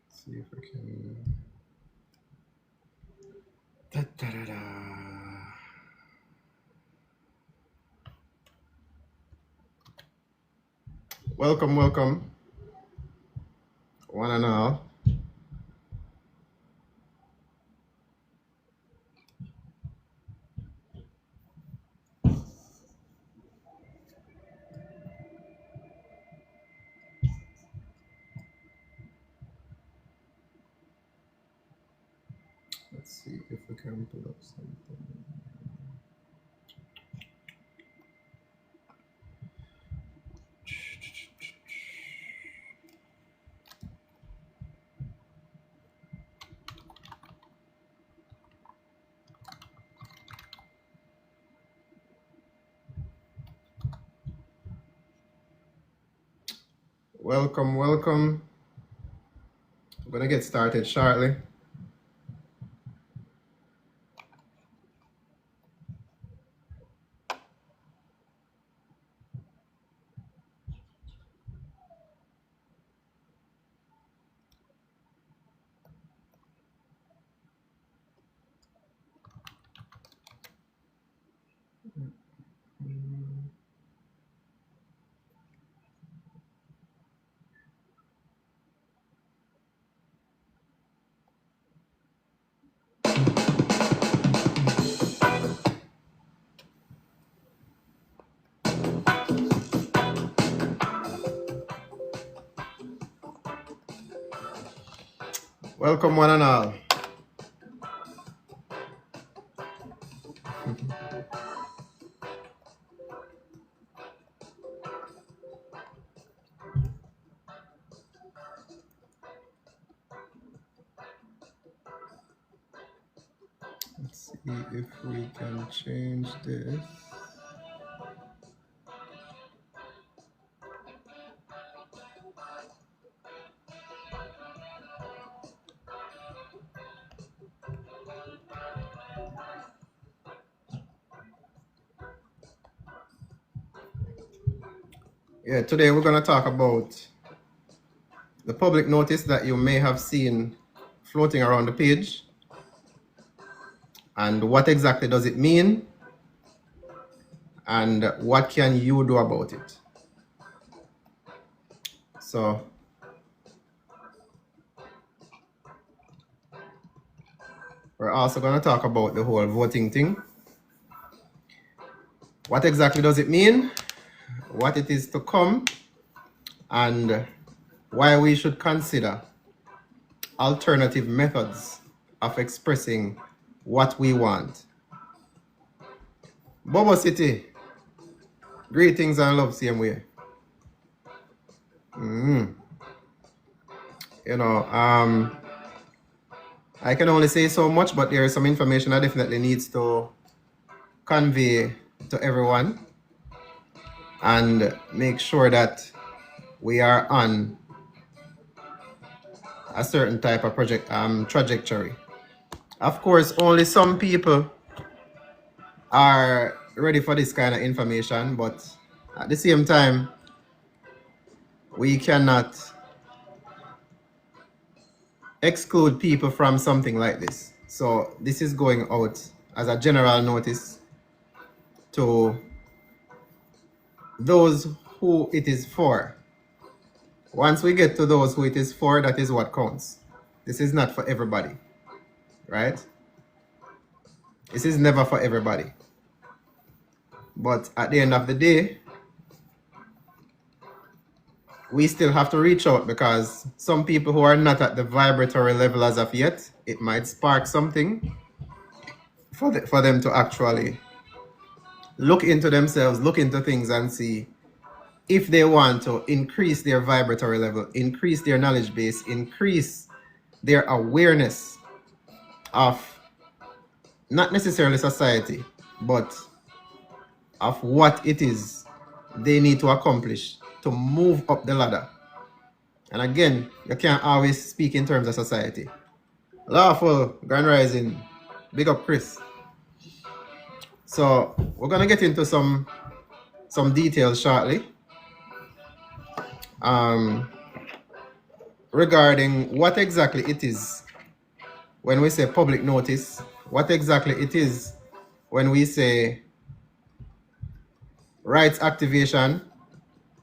See if we can. Da, da, da, da. Welcome, welcome, one and all. Let's see if we can pull up something. Welcome, welcome. I'm gonna get started shortly. Welcome, one and all. Let's see if we can change this. Yeah, today we're going to talk about the public notice that you may have seen floating around the page. And what exactly does it mean? And what can you do about it? So, we're also going to talk about the whole voting thing. What exactly does it mean? What it is to come? And why we should consider alternative methods of expressing what we want. Bobo City, greetings and love same way. You know, I can only say so much, but there is some information I definitely needs to convey to everyone and make sure that we are on a certain type of trajectory. Of course, only some people are ready for this kind of information, but at the same time, we cannot exclude people from something like this. So this is going out as a general notice to those who it is for. Once we get to those who it is for, that is what counts. This is not for everybody, right? This is never for everybody. But at the end of the day, we still have to reach out, because some people who are not at the vibratory level as of yet, it might spark something for them to actually look into themselves, look into things and see if they want to increase their vibratory level, increase their knowledge base, increase their awareness of not necessarily society, but of what it is they need to accomplish to move up the ladder. And again, you can't always speak in terms of society. Lawful, Grand Rising, Big up, Chris. So we're gonna get into some details shortly regarding what exactly it is when we say public notice, what exactly it is when we say rights activation,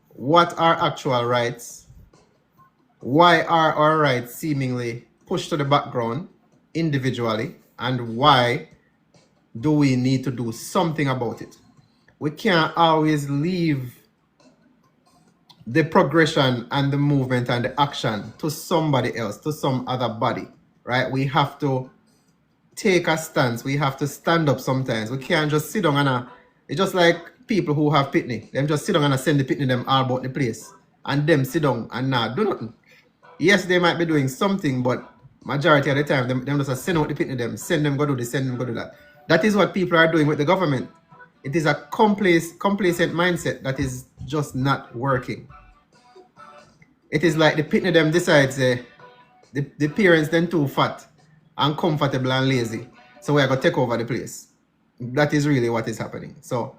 what are actual rights, why are our rights seemingly pushed to the background individually, and why do we need to do something about it? We can't always leave the progression and the movement and the action to somebody else, to some other body, right? We have to take a stance. We have to stand up sometimes. We can't just sit down and it's just like people who have pitney. Them just sit down and send the pitney them all about the place. And them sit down and not do nothing. Yes, they might be doing something, but majority of the time, them just send out the pitney them, send them go do this, send them go do that. That is what people are doing with the government. It is a complacent mindset that is just not working. It is like the pitney them decides the parents then too fat and comfortable and lazy, so we are going to take over the place. That is really what is happening. So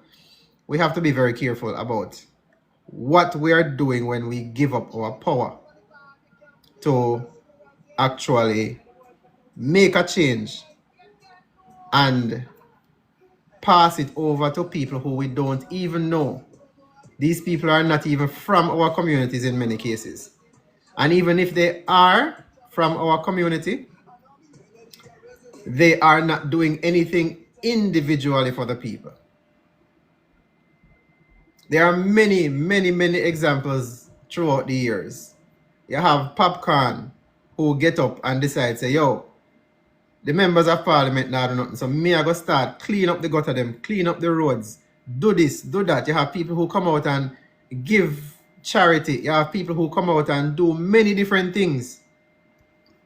we have to be very careful about what we are doing when we give up our power to actually make a change and pass it over to people who we don't even know. These people are not even from our communities in many cases. And even if they are from our community, they are not doing anything individually for the people. There are many, many, many examples throughout the years. You have Popcorn who get up and decide, say, yo, the members of parliament now do nothing. So me, I go start clean up the gutter them, clean up the roads, do this, do that. You have people who come out and give charity. You have people who come out and do many different things.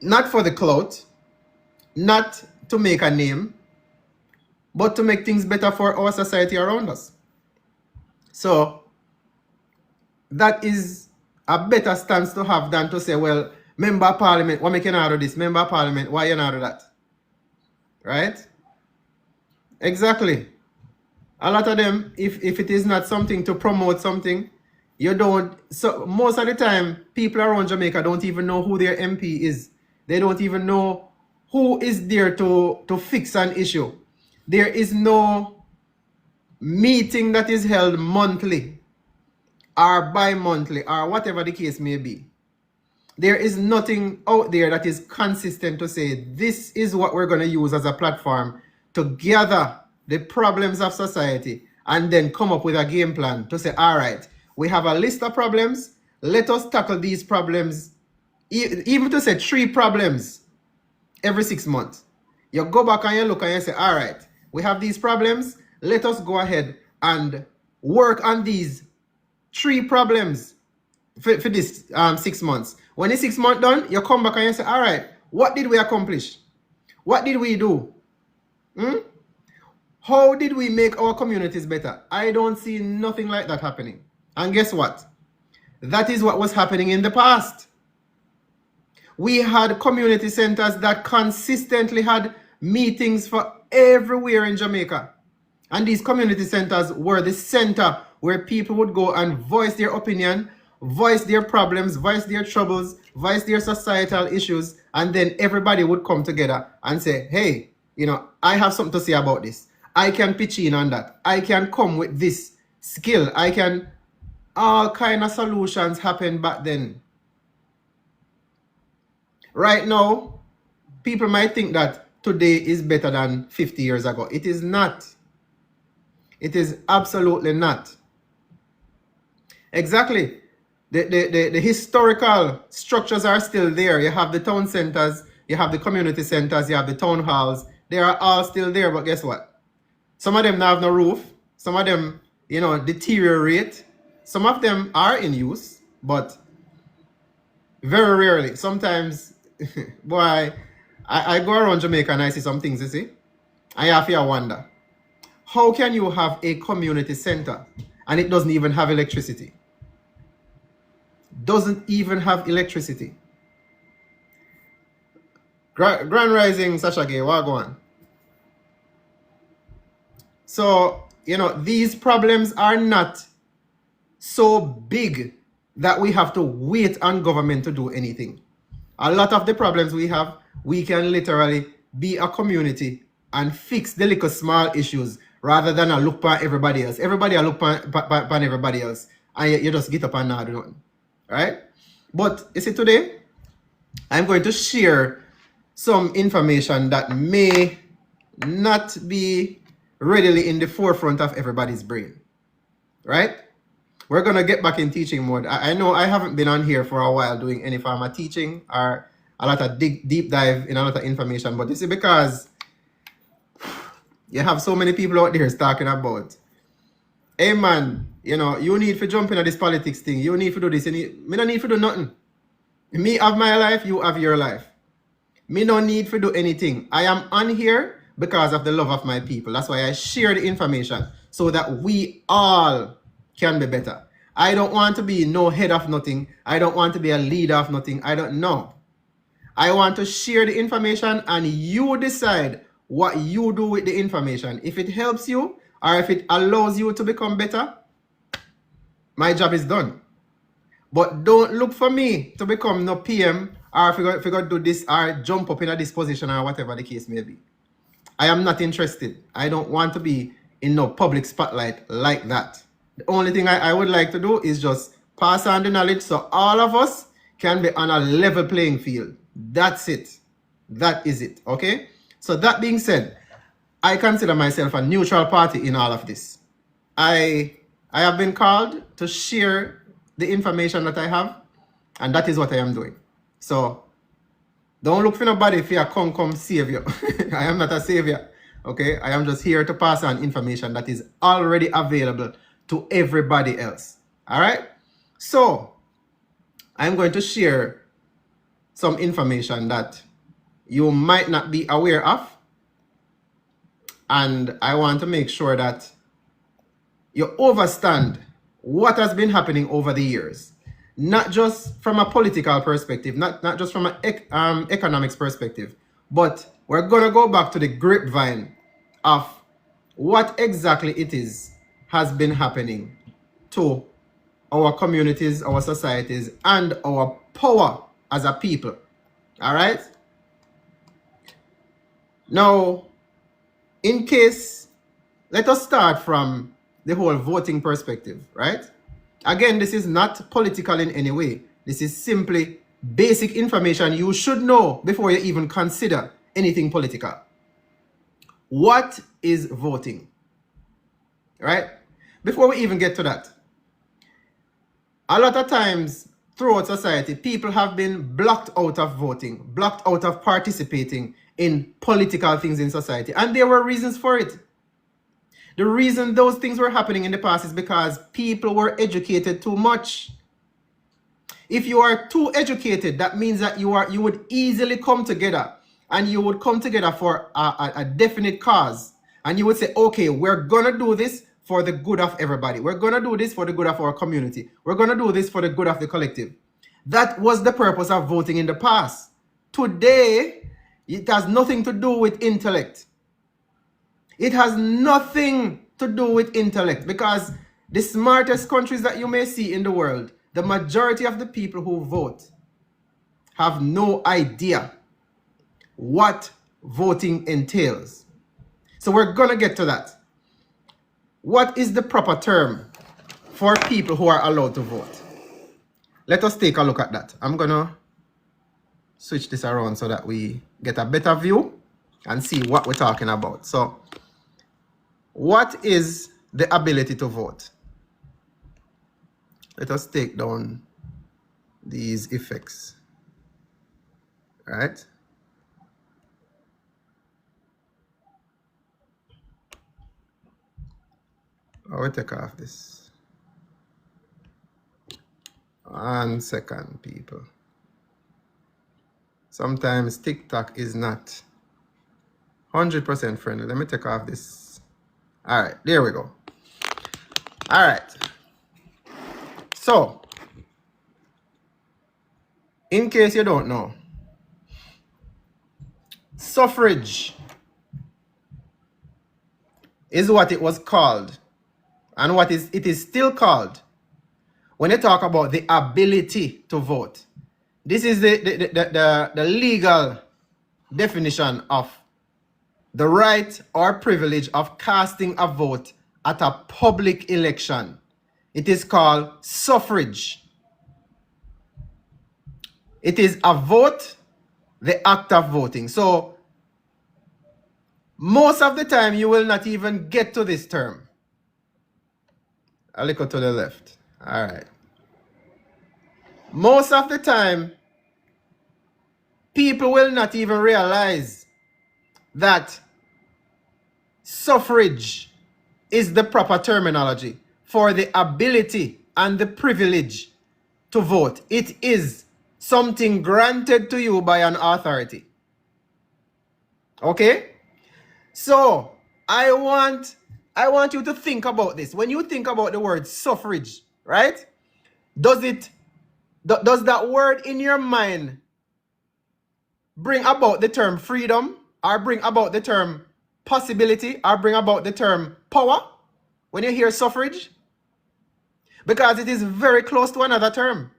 Not for the clout, not to make a name, but to make things better for our society around us. So that is a better stance to have than to say, well, member of parliament, why make you not do this? Member of parliament, why you not do that? Right? Exactly. A lot of them, if it is not something to promote something, you don't. So most of the time, people around Jamaica don't even know who their MP is. They don't even know who is there to fix an issue. There is no meeting that is held monthly or bi-monthly or whatever the case may be. There is nothing out there that is consistent to say this is what we're going to use as a platform to gather the problems of society and then come up with a game plan to say, all right, we have a list of problems. Let us tackle these problems, even to say 3 problems every 6 months. You go back and you look and you say, all right, we have these problems. Let us go ahead and work on these 3 problems for this 6 months. When it's 6 months done, you come back and you say, all right, what did we accomplish? What did we do? How did we make our communities better? I don't see nothing like that happening. And guess what? That is what was happening in the past. We had community centers that consistently had meetings for everywhere in Jamaica. And these community centers were the center where people would go and voice their opinion, voice their problems, voice their troubles, voice their societal issues, and then everybody would come together and say, hey, I have something to say about this. I can pitch in on that. I can come with this skill. All kind of solutions happened back then. Right now, people might think that today is better than 50 years ago. It is not. It is absolutely not. Exactly. The historical structures are still there. You have the town centers, you have the community centers, you have the town halls. They are all still there, but guess what? Some of them have no roof. Some of them, deteriorate. Some of them are in use, but very rarely. Sometimes, boy, I go around Jamaica and I see some things, you see. I have to wonder, how can you have a community center and it doesn't even have electricity? Doesn't even have electricity. Grand Rising, Sasha Gay, what go on? So, these problems are not so big that we have to wait on government to do anything. A lot of the problems we have, we can literally be a community and fix the little small issues rather than a look at everybody else. Everybody a look at everybody else and you just get up and not do nothing. Right? But you see, today, I'm going to share some information that may not be readily in the forefront of everybody's brain. Right? We're going to get back in teaching mode. I know I haven't been on here for a while doing any form of teaching or a lot of deep dive in a lot of information. But this is because you have so many people out there talking about, hey man, you need to jump into this politics thing. You need to do this. Me don't need to do nothing. Me have my life, you have your life. Me no need to do anything. I am on here because of the love of my people. That's why I share the information so that we all can be better. I don't want to be no head of nothing. I don't want to be a leader of nothing. I don't know. I want to share the information and you decide what you do with the information. If it helps you or if it allows you to become better, my job is done. But don't look for me to become no PM or if you're going to do this or jump up in a this position or whatever the case may be. I am not interested. I don't want to be in no public spotlight like that. The only thing I would like to do is just pass on the knowledge so all of us can be on a level playing field. That's it. That is it. Okay? So that being said, I consider myself a neutral party in all of this. I have been called to share the information that I have, and that is what I am doing. So don't look for nobody if you come save you. I am not a savior. Okay? I am just here to pass on information that is already available to everybody else. All right? So I'm going to share some information that you might not be aware of. And I want to make sure that you understand what has been happening over the years. Not just from a political perspective, not just from an economics perspective, but we're going to go back to the grapevine of what exactly it is has been happening to our communities, our societies, and our power as a people. All right? Now, in case, let us start from the whole voting perspective, right? Again, this is not political in any way. This is simply basic information you should know before you even consider anything political. What is voting? Right? Before we even get to that, a lot of times throughout society, people have been blocked out of voting, blocked out of participating in political things in society. And there were reasons for it. The reason those things were happening in the past is because people were educated too much. If you are too educated, that means that you would easily come together, and you would come together for a definite cause. And you would say, okay, we're going to do this for the good of everybody. We're going to do this for the good of our community. We're going to do this for the good of the collective. That was the purpose of voting in the past. Today, it has nothing to do with intellect. It has nothing to do with intellect, because the smartest countries that you may see in the world, the majority of the people who vote have no idea what voting entails. So we're going to get to that. What is the proper term for people who are allowed to vote? Let us take a look at that. I'm going to switch this around so that we get a better view and see what we're talking about. So, what is the ability to vote? Let us take down these effects. Right? I will take off this. 1 second, people. Sometimes TikTok is not 100% friendly. Let me take off this. All right, there we go. All right. So, in case you don't know, suffrage is what it was called, and it is still called when you talk about the ability to vote. This is the legal definition of the right or privilege of casting a vote at a public election. It is called suffrage. It is a vote, the act of voting. So most of the time you will not even get to this term. A little to the left. All right. Most of the time, people will not even realize that suffrage is the proper terminology for the ability and the privilege to vote. It is something granted to you by an authority. Okay? So, I want you to think about this. When you think about the word suffrage, right? Does that word in your mind bring about the term freedom, or bring about the term possibility, or bring about the term power when you hear suffrage? Because it is very close to another term.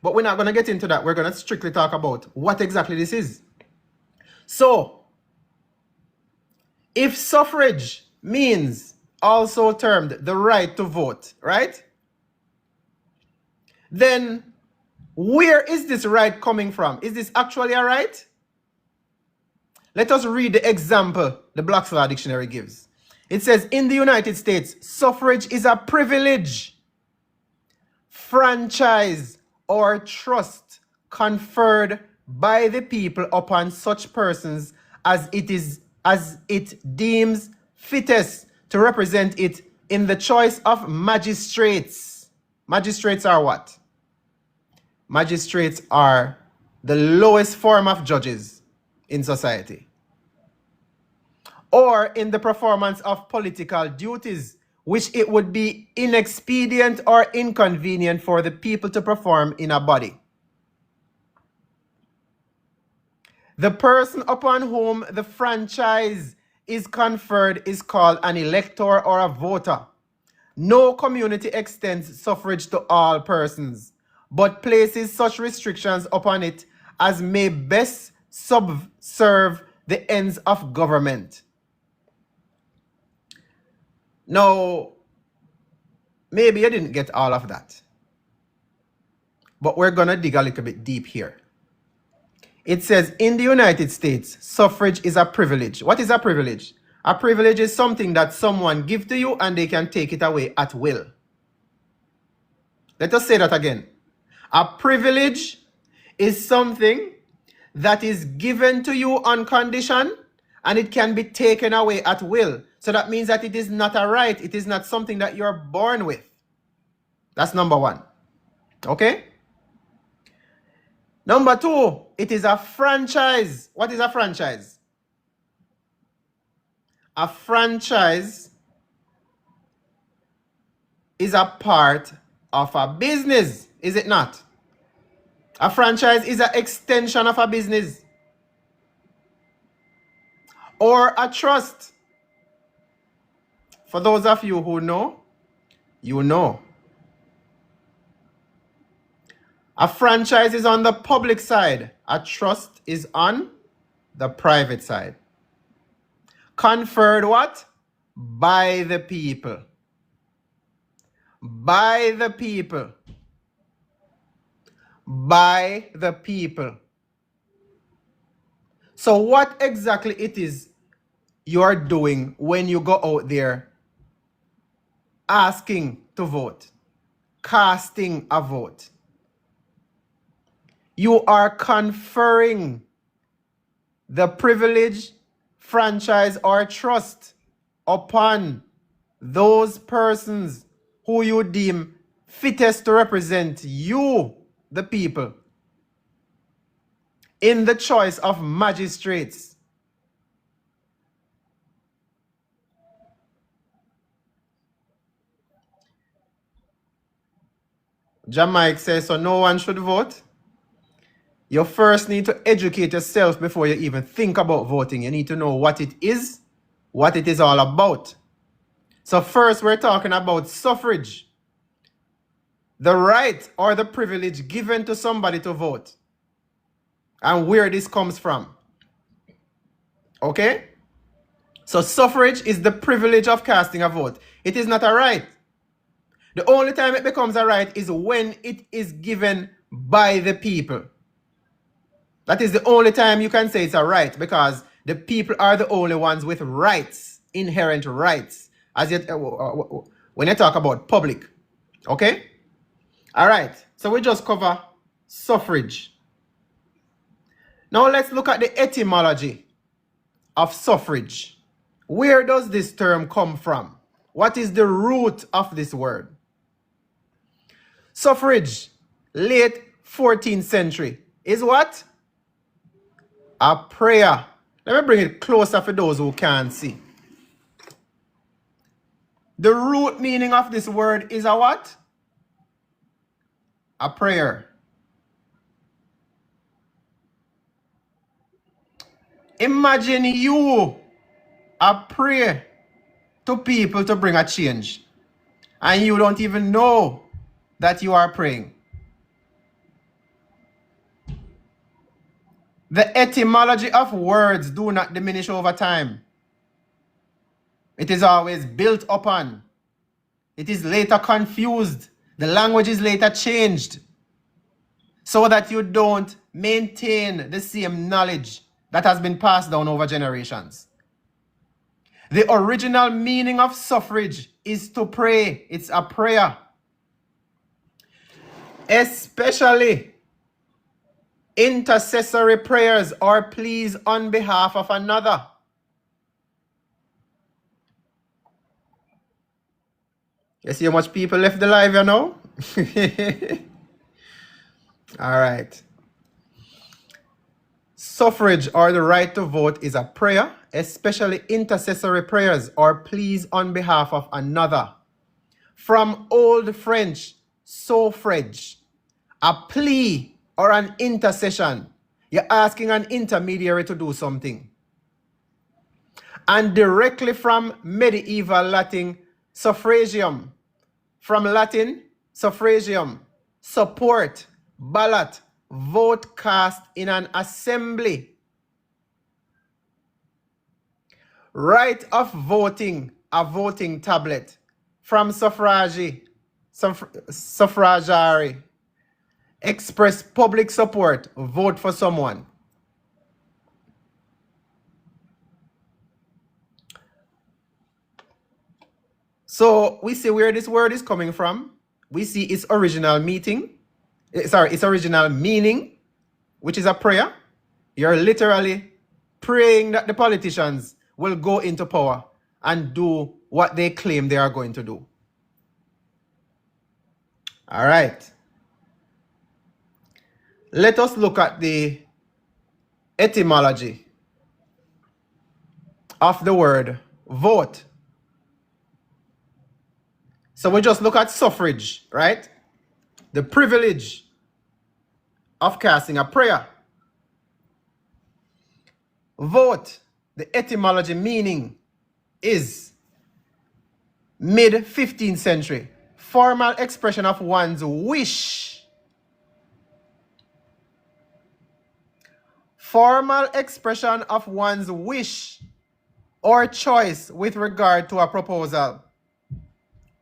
But we're not going to get into that. We're going to strictly talk about what exactly this is. So, if suffrage means also termed the right to vote, right? Then where is this right coming from? Is this actually a right? Let us read the example the Black's Law Dictionary gives. It says, in the United States, suffrage is a privilege, franchise, or trust conferred by the people upon such persons as it deems fittest to represent it in the choice of magistrates. Magistrates are what? Magistrates are the lowest form of judges in society. Or in the performance of political duties, which it would be inexpedient or inconvenient for the people to perform in a body. The person upon whom the franchise is conferred is called an elector or a voter. No community extends suffrage to all persons, but places such restrictions upon it as may best subserve the ends of government. Now, maybe you didn't get all of that, but we're going to dig a little bit deep here. It says, in the United States, suffrage is a privilege. What is a privilege? A privilege is something that someone gives to you and they can take it away at will. Let us say that again. A privilege is something that is given to you on condition and it can be taken away at will. So that means that it is not a right. It is not something that you're born with. That's number one. Okay? Number two, it is a franchise. What is a franchise? A franchise is a part of a business, is it not? A franchise is an extension of a business or a trust. For those of you who know, you know. A franchise is on the public side. A trust is on the private side. Conferred what? By the people. By the people. By the people. So what exactly it is you're doing when you go out there asking to vote, casting a vote? You are conferring the privilege, franchise, or trust upon those persons who you deem fittest to represent you, the people, in the choice of magistrates. Jamaica says, so no one should vote. You first need to educate yourself before you even think about voting. You need to know what it is, what it is all about. So first, we're talking about suffrage. The right or the privilege given to somebody to vote. And where this comes from. Okay? So suffrage is the privilege of casting a vote. It is not a right. The only time it becomes a right is when it is given by the people. That is the only time you can say it's a right, because the people are the only ones with rights, inherent rights, as you, when you talk about public. Okay? All right. So we just cover suffrage. Now let's look at the etymology of suffrage. Where does this term come from? What is the root of this word? Suffrage, late 14th century, is what? A prayer. Let me bring it closer for those who can't see. The root meaning of this word is a what? A prayer. Imagine you pray to people to bring a change, and you don't even know that you are praying. The etymology of words do not diminish over time. It is always built upon. It is later confused. The language is later changed so that you don't maintain the same knowledge that has been passed down over generations. The original meaning of suffrage is to pray. It's a prayer. Especially intercessory prayers or pleas on behalf of another. You see how much people left the live, you know? All right. Suffrage or the right to vote is a prayer, especially intercessory prayers or pleas on behalf of another. From Old French, suffrage, a plea or an intercession. You're asking an intermediary to do something. And directly from medieval Latin, suffragium. From Latin, suffragium, support, ballot, vote cast in an assembly. Right of voting, a voting tablet. From suffragi, suffragari. Express public support, vote for someone. So we see where this word is coming from. We see its original meaning, which is a prayer. You're literally praying that the politicians will go into power and do what they claim they are going to do. All right. Let us look at the etymology of the word vote. So we just look at suffrage, right? The privilege of casting a prayer. Vote, the etymology meaning is mid-15th century. Formal expression of one's wish. Formal expression of one's wish or choice with regard to a proposal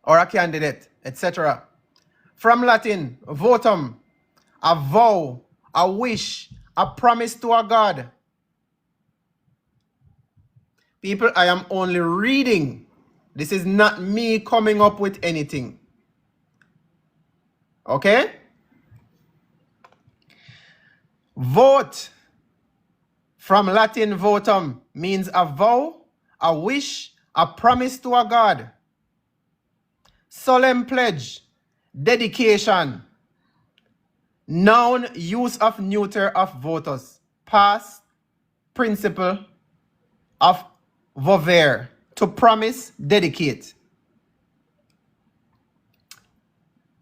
or a candidate, etc. From Latin, votum, a vow, a wish, a promise to a god. People, I am only reading. This is not me coming up with anything. Okay? Vote, from Latin votum, means a vow, a wish, a promise to a god. Solemn pledge, dedication. Noun, use of neuter of votus. Past principle of vover, to promise, dedicate.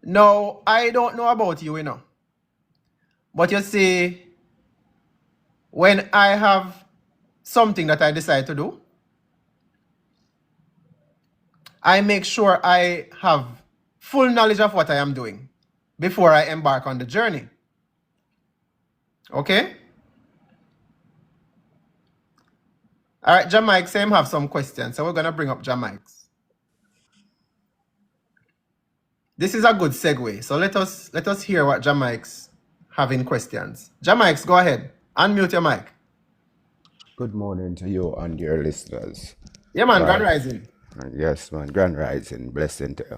Now, I don't know about you, but you see, when I have something that I decide to do, I make sure I have full knowledge of what I am doing before I embark on the journey. Okay? All right, Jamaica, same have some questions, so we're going to bring up Jamaica's. This is a good segue, so let us hear what Jamaica's having questions. Jamaica, go ahead. Unmute your mic. Good morning to you and your listeners. Yeah, man, Grand Rising. Yes, man, Grand Rising, blessing to you.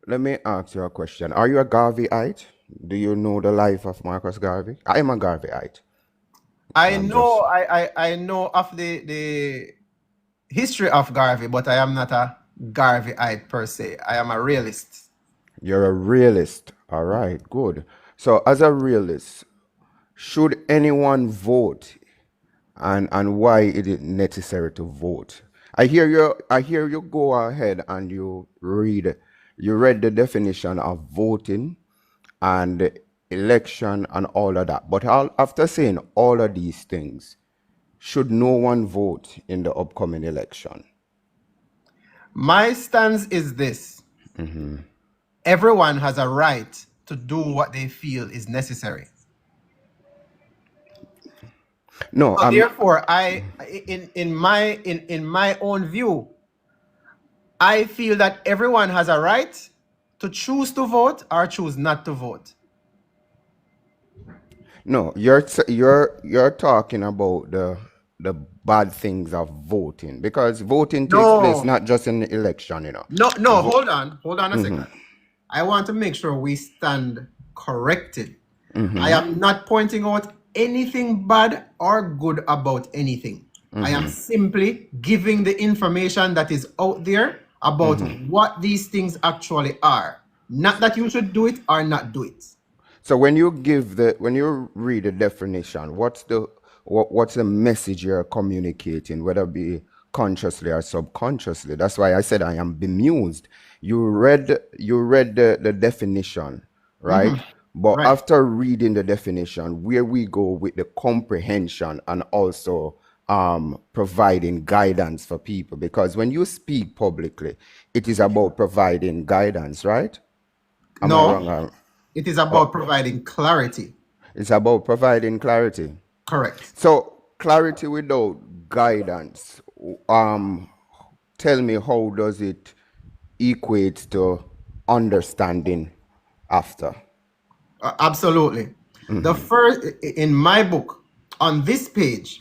Let me ask you a question. Are you a Garveyite? Do you know the life of Marcus Garvey? I am a Garveyite. I know of the history of Garvey, but I am not a Garveyite per se. I am a realist. You're a realist. All right, good. So as a realist, should anyone vote, and why is it necessary to vote? I hear you go ahead and you read the definition of voting and election and all of that. But after saying all of these things, should no one vote in the upcoming election? My stance is this. Everyone has a right to do what they feel is necessary. No, So therefore, in my own view, I feel that everyone has a right to choose to vote or choose not to vote. no, you're talking about the bad things of voting, because voting takes place not just in the election, you know. No, hold on a second. I want to make sure we stand corrected. I am not pointing out anything bad or good about anything. I am simply giving the information that is out there about what these things actually are. Not that you should do it or not do it. So when you read the definition, what's the message you're communicating, whether it be consciously or subconsciously? That's why I said I am bemused. You read the definition, right? But Right. after reading the definition, where we go with the comprehension and also providing guidance for people, because when you speak publicly, it is about providing guidance, right? Am I wrong? It is about providing clarity. It's about providing clarity. Correct. So clarity without guidance, tell me, how does it equate to understanding after? Absolutely. The first, in my book, on this page,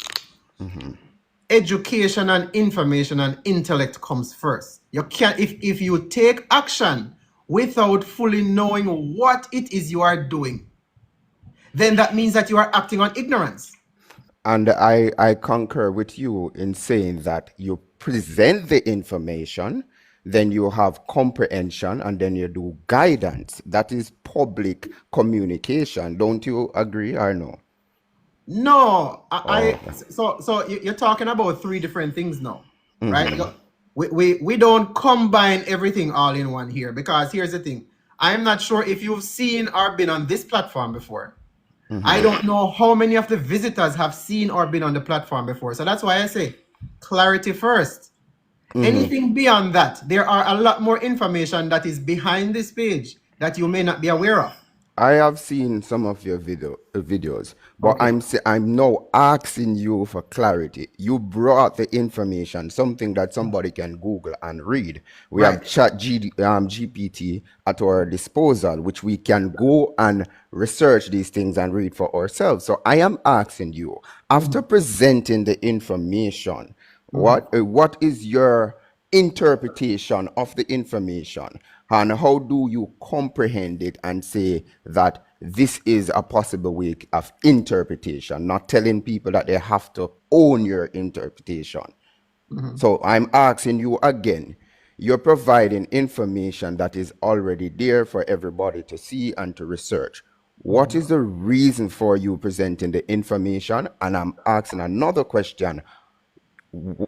education and information and intellect comes first. You can't, if you take action without fully knowing what it is you are doing, then that means that you are acting on ignorance. And I concur with you in saying that you present the information, then you have comprehension, and then you do guidance. That is public communication. Don't you agree or no? No, so you're talking about three different things now, right? We don't combine everything all in one here, because here's the thing. I'm not sure if you've seen or been on this platform before. I don't know how many of the visitors have seen or been on the platform before. So that's why I say clarity first. Anything beyond that, there are a lot more information that is behind this page that you may not be aware of. I have seen some of your videos, but I'm now asking you for clarity. You brought the information, something that somebody can Google and read. We have GPT at our disposal, which we can go and research these things and read for ourselves. So I am asking you, after presenting the information, what is your interpretation of the information, and how do you comprehend it and say that this is a possible way of interpretation, not telling people that they have to own your interpretation? So I'm asking you again, you're providing information that is already there for everybody to see and to research. What is the reason for you presenting the information? And I'm asking another question.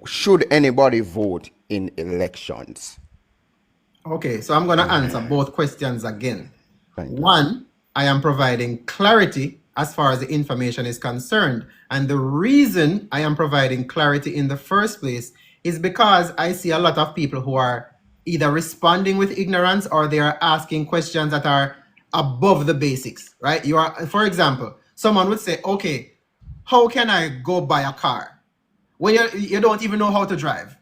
Should anybody vote in elections? Okay, so I'm going to answer both questions again. One, I am providing clarity as far as the information is concerned. And the reason I am providing clarity in the first place is because I see a lot of people who are either responding with ignorance or they are asking questions that are above the basics, right? You are, for example, someone would say, okay, how can I go buy a car when you don't even know how to drive?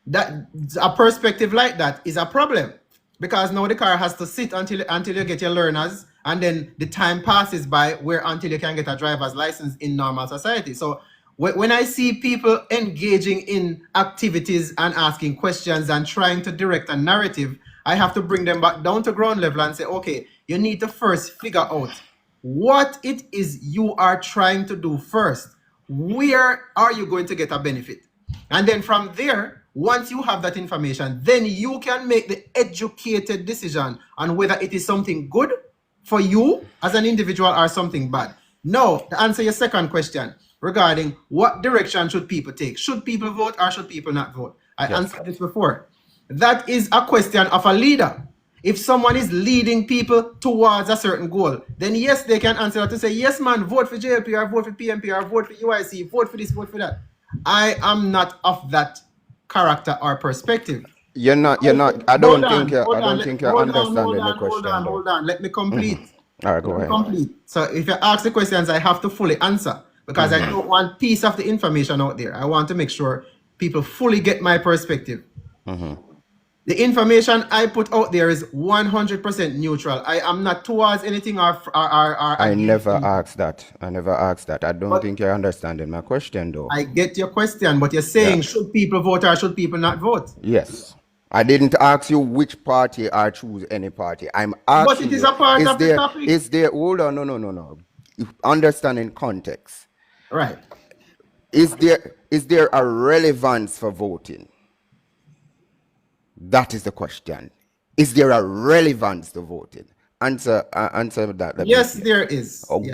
That a perspective like that is a problem, because now the car has to sit until you get your learners, and then the time passes by where until you can get a driver's license in normal society. So when I see people engaging in activities and asking questions and trying to direct a narrative, I have to bring them back down to ground level and say, okay, you need to first figure out what it is you are trying to do first. Where are you going to get a benefit? And then from there, once you have that information, then you can make the educated decision on whether it is something good for you as an individual or something bad. Now, to answer your second question regarding what direction should people take, should people vote or should people not vote? I answered this before. That is a question of a leader. If someone is leading people towards a certain goal, then yes, they can answer that to say, yes, man, vote for JLP or vote for PMP or vote for UIC, vote for this, vote for that. I am not of that character or perspective. You're not. I don't think you're understanding the question. Hold on. Let me complete. All right, go ahead. Complete. So if you ask the questions, I have to fully answer, because I don't want piece of the information out there. I want to make sure people fully get my perspective. The information I put out there is 100% neutral. I am not towards anything or I never asked that. I don't think you're understanding my question, though. I get your question, but you're saying should people vote or should people not vote? Yes. I didn't ask you which party or choose any party. I'm asking But it is a part of the topic. Is there, hold on, no. Understanding context. Right. Is there a relevance for voting? That is the question. Is there a relevance to voting? Answer that. Yes, there is. Oh, yeah.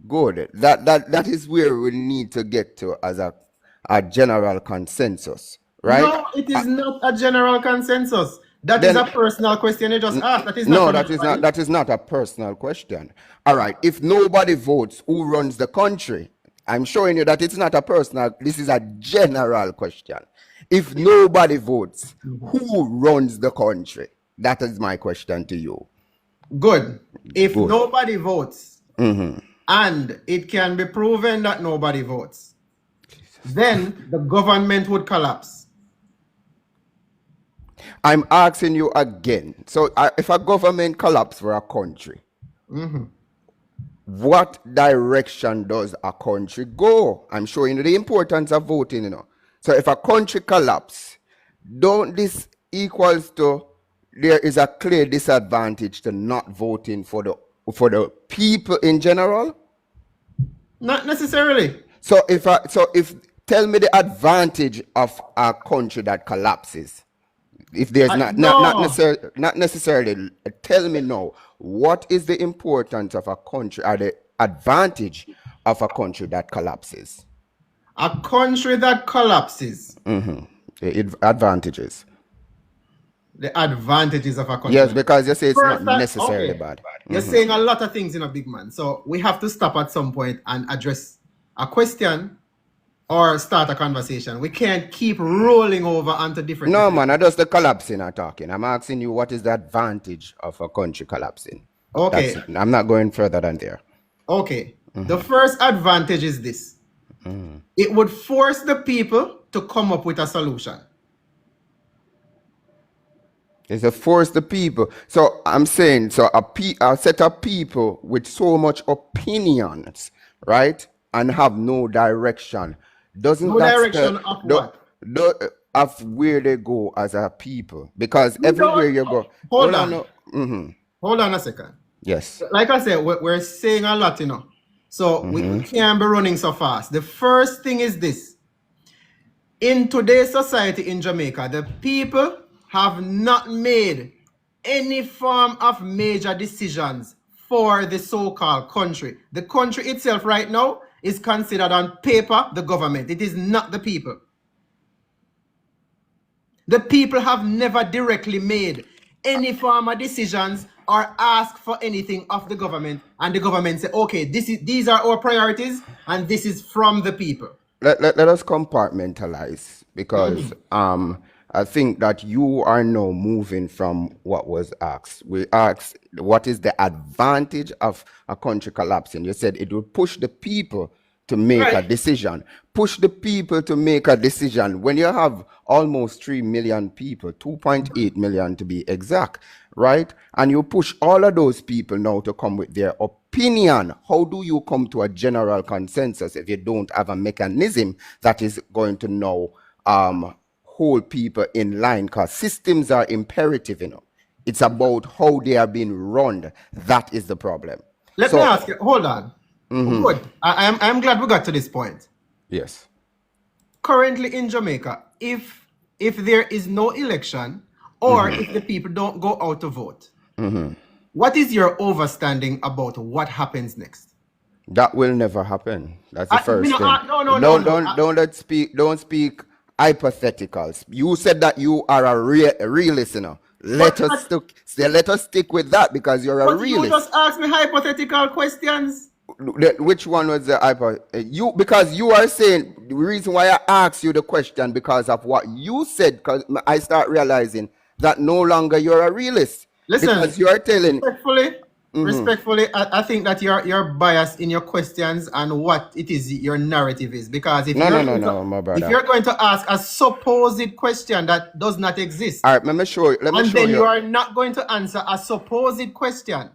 Good. That is where we need to get to as a general consensus, right? No, it is not a general consensus. That is a personal question you just asked. That is not. No, that is not a personal question. All right. If nobody votes, who runs the country? I'm showing you that it's not a personal. This is a general question. If nobody votes, who runs the country? That is my question to you. Good. If nobody votes, and it can be proven that nobody votes, then the government would collapse. I'm asking you again. So if a government collapses for a country, what direction does a country go? I'm showing you the importance of voting, you know. So if a country collapses, don't this equals to there is a clear disadvantage to not voting for the people in general? Not necessarily. So if tell me the advantage of a country that collapses. If there's not necessarily tell me no. What is the importance of a country or the advantage of a country that collapses? A country that collapses. The advantages. The advantages of a country. Yes, because you say it's not necessarily bad. You're saying a lot of things in a big man. So we have to stop at some point and address a question or start a conversation. We can't keep rolling over onto different. No, man, I just the collapsing I'm talking. I'm asking you what is the advantage of a country collapsing. Okay. I'm not going further than there. Okay. The first advantage is this. It would force the people to come up with a solution. It's a force the people. So I'm saying, a set of people with so much opinions, right, and have no direction. Doesn't no that direction of what? Of where they go as a people? Because everywhere you go. Hold on a second. Yes. Like I said, we're saying a lot, you know. So we can't be running so fast. The first thing is this. In today's society in Jamaica, the people have not made any form of major decisions for the so-called country. The country itself right now is considered on paper the government. It is not the people. The people have never directly made any form of decisions or ask for anything of the government, and the government say, okay, these are our priorities, and this is from the people. let us compartmentalize because I think that you are now moving from what was asked. We asked, what is the advantage of a country collapsing? You said it will push the people to make a Right. decision. Push the people to make a decision. When you have almost 3 million people, 2.8 million to be exact, right? And you push all of those people now to come with their opinion. How do you come to a general consensus if you don't have a mechanism that is going to now hold people in line? Because systems are imperative, you know. It's about how they are being run. That is the problem. Let me So, ask you, hold on. Good. I'm glad we got to this point. yes. Currently in Jamaica, if there is no election or if the people don't go out to vote, what is your overstanding about what happens next? That will never happen. That's the first thing. No. Don't speak hypotheticals. You said that you are a real listener. But, Let us stick with that because you're a but you realist. just asked me hypothetical questions. Which one was the hypo? You, because you are saying the reason why I asked you the question because of what you said. Because I start realizing that no longer you're a realist. Listen, because you are telling. Respectfully, I think that you're biased in your questions and what it is your narrative is. Because if No, my brother. if you're going to ask a supposed question that does not exist, all right, let me show you. and then you are not going to answer a supposed question,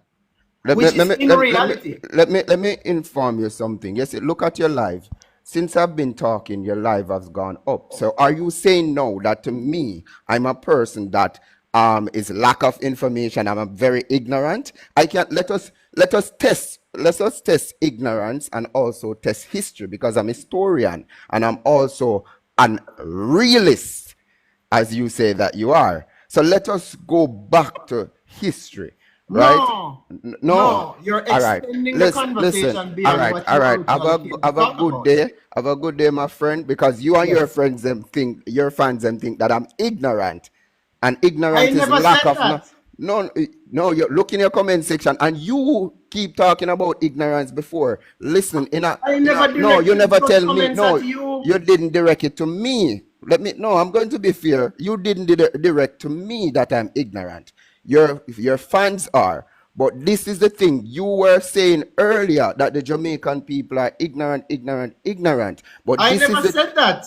which is in reality. Let me inform you something. Yes, look at your live. Since I've been talking, your live has gone up. So are you saying no that to me, I'm a person that is lack of information, I'm very ignorant? I can't let us test ignorance and also test history because I'm a historian and I'm also an realist, as you say that you are. So let us go back to history. Right? No, you're All right. extending the conversation Listen. beyond what you All right. originally came to Have a talk good about. day. Have a good day, my friend. Because you and your Yes. friends them think your fans them think that I'm ignorant, and I ignorance is never lack said of that. no. You look in your comment section and you keep talking about ignorance before. Listen, I never no, you directed never those tell me. comments No, at you. you didn't direct it to me. No, I'm going to be fair. You didn't direct to me that I'm ignorant. Your fans are. But this is the thing. You were saying earlier that the Jamaican people are ignorant. But I this never is the said that.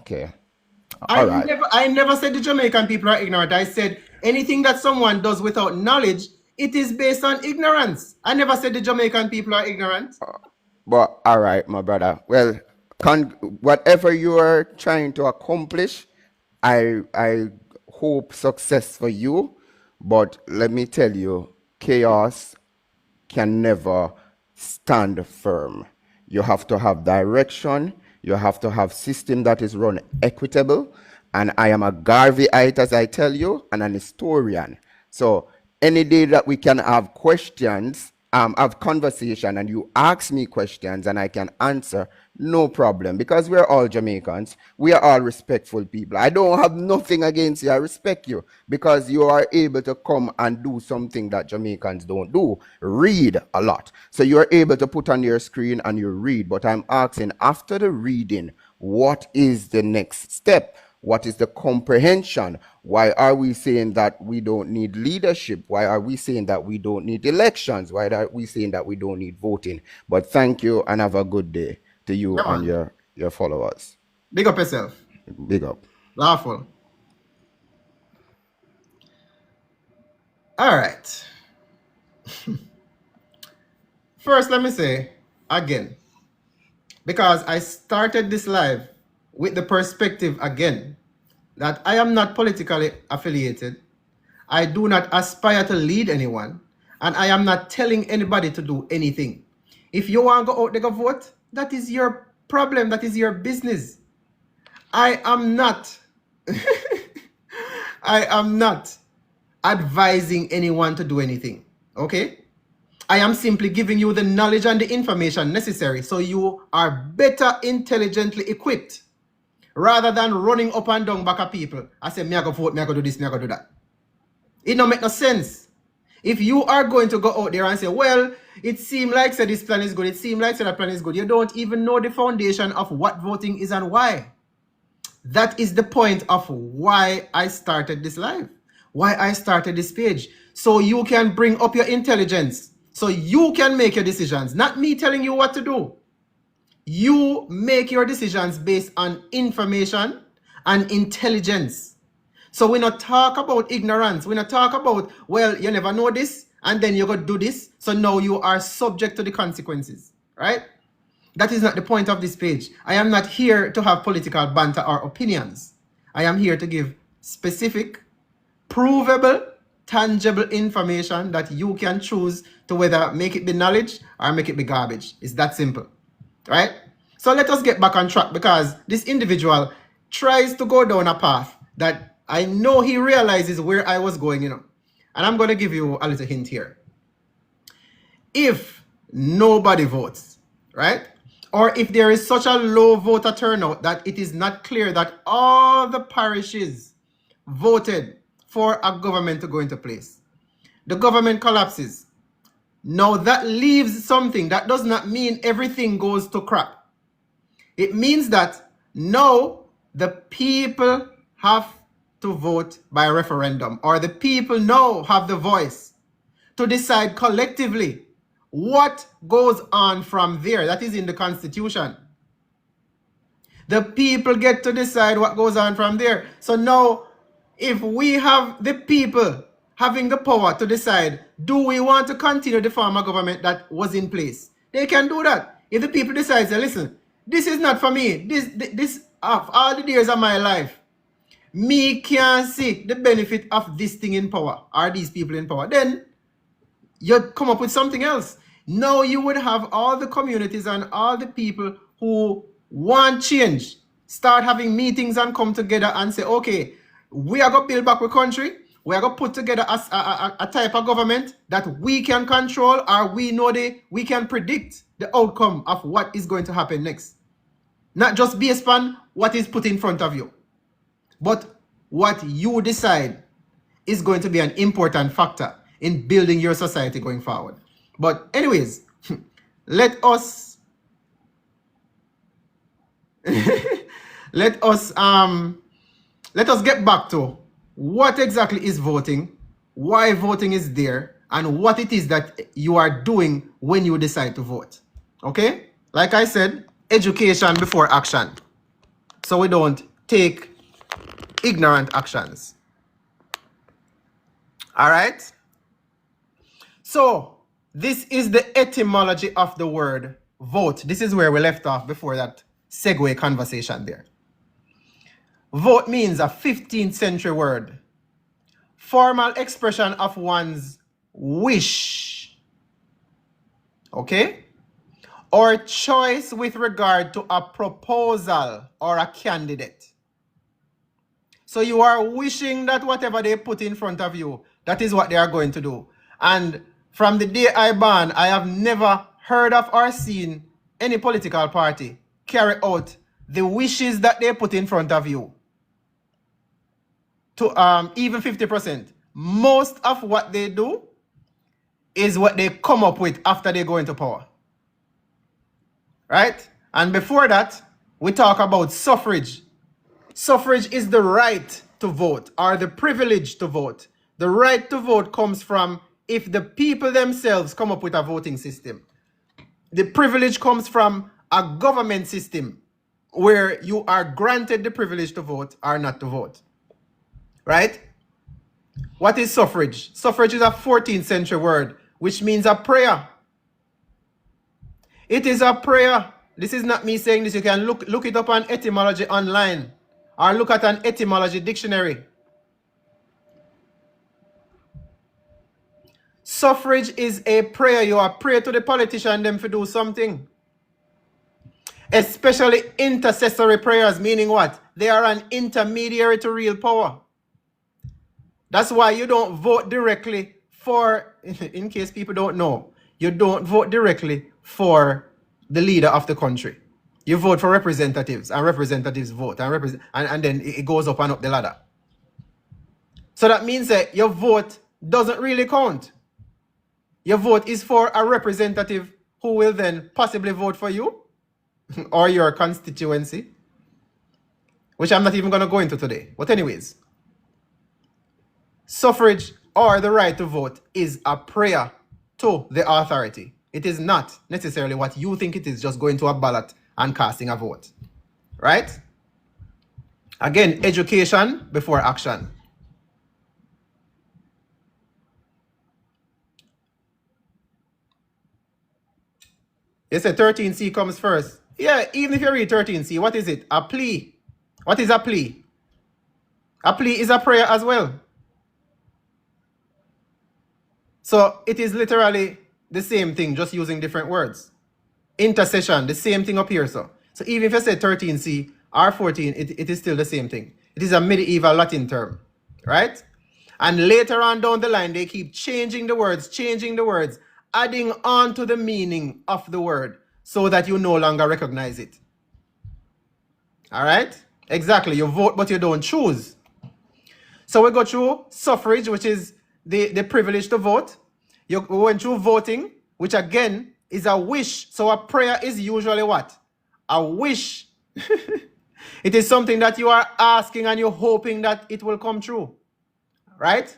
okay. All right. I never said the Jamaican people are ignorant. I said anything that someone does without knowledge, it is based on ignorance. I never said the Jamaican people are ignorant. But all right, my brother. Well, whatever you are trying to accomplish, I hope success for you. But let me tell you, chaos can never stand firm. You have to have direction. You have to have system that is run equitable. And I am a Garveyite, as I tell you, and an historian. So any day that we can have questions, have conversation, and you ask me questions and I can answer, no problem. Because we're all Jamaicans. We are all respectful people. I don't have nothing against you. I respect you because you are able to come and do something that Jamaicans don't do. Read a lot. So you're able to put on your screen and you read. But I'm asking, after the reading, what is the next step? What is the comprehension? Why are we saying that we don't need leadership? Why are we saying that we don't need elections? Why are we saying that we don't need voting? But thank you and have a good day to you Come and on. your followers. Big up yourself. Big up. Lawful. All right. First, let me say again, because I started this live with the perspective again that I am not politically affiliated. I do not aspire to lead anyone, and I am not telling anybody to do anything. If you want to go out there go vote, that is your problem. That is your business. I am not. I am not advising anyone to do anything. Okay? I am simply giving you the knowledge and the information necessary so you are better intelligently equipped rather than running up and down back at people. I say, me I go vote, me I go do this, me I go do that. It don't make no sense. If you are going to go out there and say, well, it seems like say this plan is good, it seems like say that plan is good. You don't even know the foundation of what voting is and why. That is the point of why I started this live, why I started this page. So you can bring up your intelligence, so you can make your decisions, not me telling you what to do. You make your decisions based on information and intelligence. So we not talk about ignorance. We not talk about, well, you never know this, and then you go do this, so now you are subject to the consequences, right? That is not the point of this page. I am not here to have political banter or opinions. I am here to give specific, provable, tangible information that you can choose to whether make it be knowledge or make it be garbage. It's that simple, right? So let us get back on track, because this individual tries to go down a path that I know he realizes where I was going, And I'm going to give you a little hint here. If nobody votes, right? Or if there is such a low voter turnout that it is not clear that all the parishes voted for a government to go into place, the government collapses. Now that leaves something. That does not mean everything goes to crap. It means that now the people have to vote by referendum, or the people now have the voice to decide collectively what goes on from there. That is in the Constitution. The people get to decide what goes on from there. So now, if we have the people having the power to decide, do we want to continue the former government that was in place? They can do that. If the people decide, say, listen, this is not for me. This of all the years of my life, me can't see the benefit of this thing in power, or these people in power, then you come up with something else. Now you would have all the communities and all the people who want change start having meetings and come together and say, okay, we are going to build back the country. We are going to put together a type of government that we can control, or we can predict the outcome of what is going to happen next. Not just based on what is put in front of you, but what you decide is going to be an important factor in building your society going forward. But anyways, let us let us get back to what exactly is voting, why voting is there, and what it is that you are doing when you decide to vote. Okay? Like I said, education before action, so we don't take ignorant actions. All right? So this is the etymology of the word vote. This is where we left off before that segue conversation there. Vote means a 15th century word, formal expression of one's wish, okay, or choice with regard to a proposal or a candidate. So you are wishing that whatever they put in front of you, that is what they are going to do. And from the day I born, I have never heard of or seen any political party carry out the wishes that they put in front of you to even 50%. Most of what they do is what they come up with after they go into power. Right? And before that, we talk about suffrage. Suffrage is the right to vote, or the privilege to vote. The right to vote comes from if the people themselves come up with a voting system. The privilege comes from a government system where you are granted the privilege to vote or not to vote. Right? What is suffrage? Suffrage is a 14th century word, which means a prayer. It is a prayer. This is not me saying this. You can look it up on etymology online, or look at an etymology dictionary. Suffrage is a prayer. You are pray to the politician them to do something. Especially intercessory prayers, meaning what? They are an intermediary to real power. That's why you don't vote directly for, in case people don't know, you don't vote directly for the leader of the country. You vote for representatives, and representatives vote, and then it goes up and up the ladder. So that means that your vote doesn't really count. Your vote is for a representative who will then possibly vote for you or your constituency, which I'm not even going to go into today. But anyways, suffrage or the right to vote is a prayer to the authority. It is not necessarily what you think it is, just going to a ballot and casting a vote. Right? Again, education before action. You say 13C comes first. Yeah, even if you read 13C, what is it? A plea. What is a plea? A plea is a prayer as well. So it is literally the same thing, just using different words. Intercession, the same thing up here. So even if you say 13C or 14, it is still the same thing. It is a medieval Latin term, right? And later on down the line, they keep changing the words, adding on to the meaning of the word so that you no longer recognize it. All right? Exactly. You vote, but you don't choose. So we go through suffrage, which is the privilege to vote. We went through voting, which again is a wish. So a prayer is usually what? A wish. It is something that you are asking and you're hoping that it will come true. Right?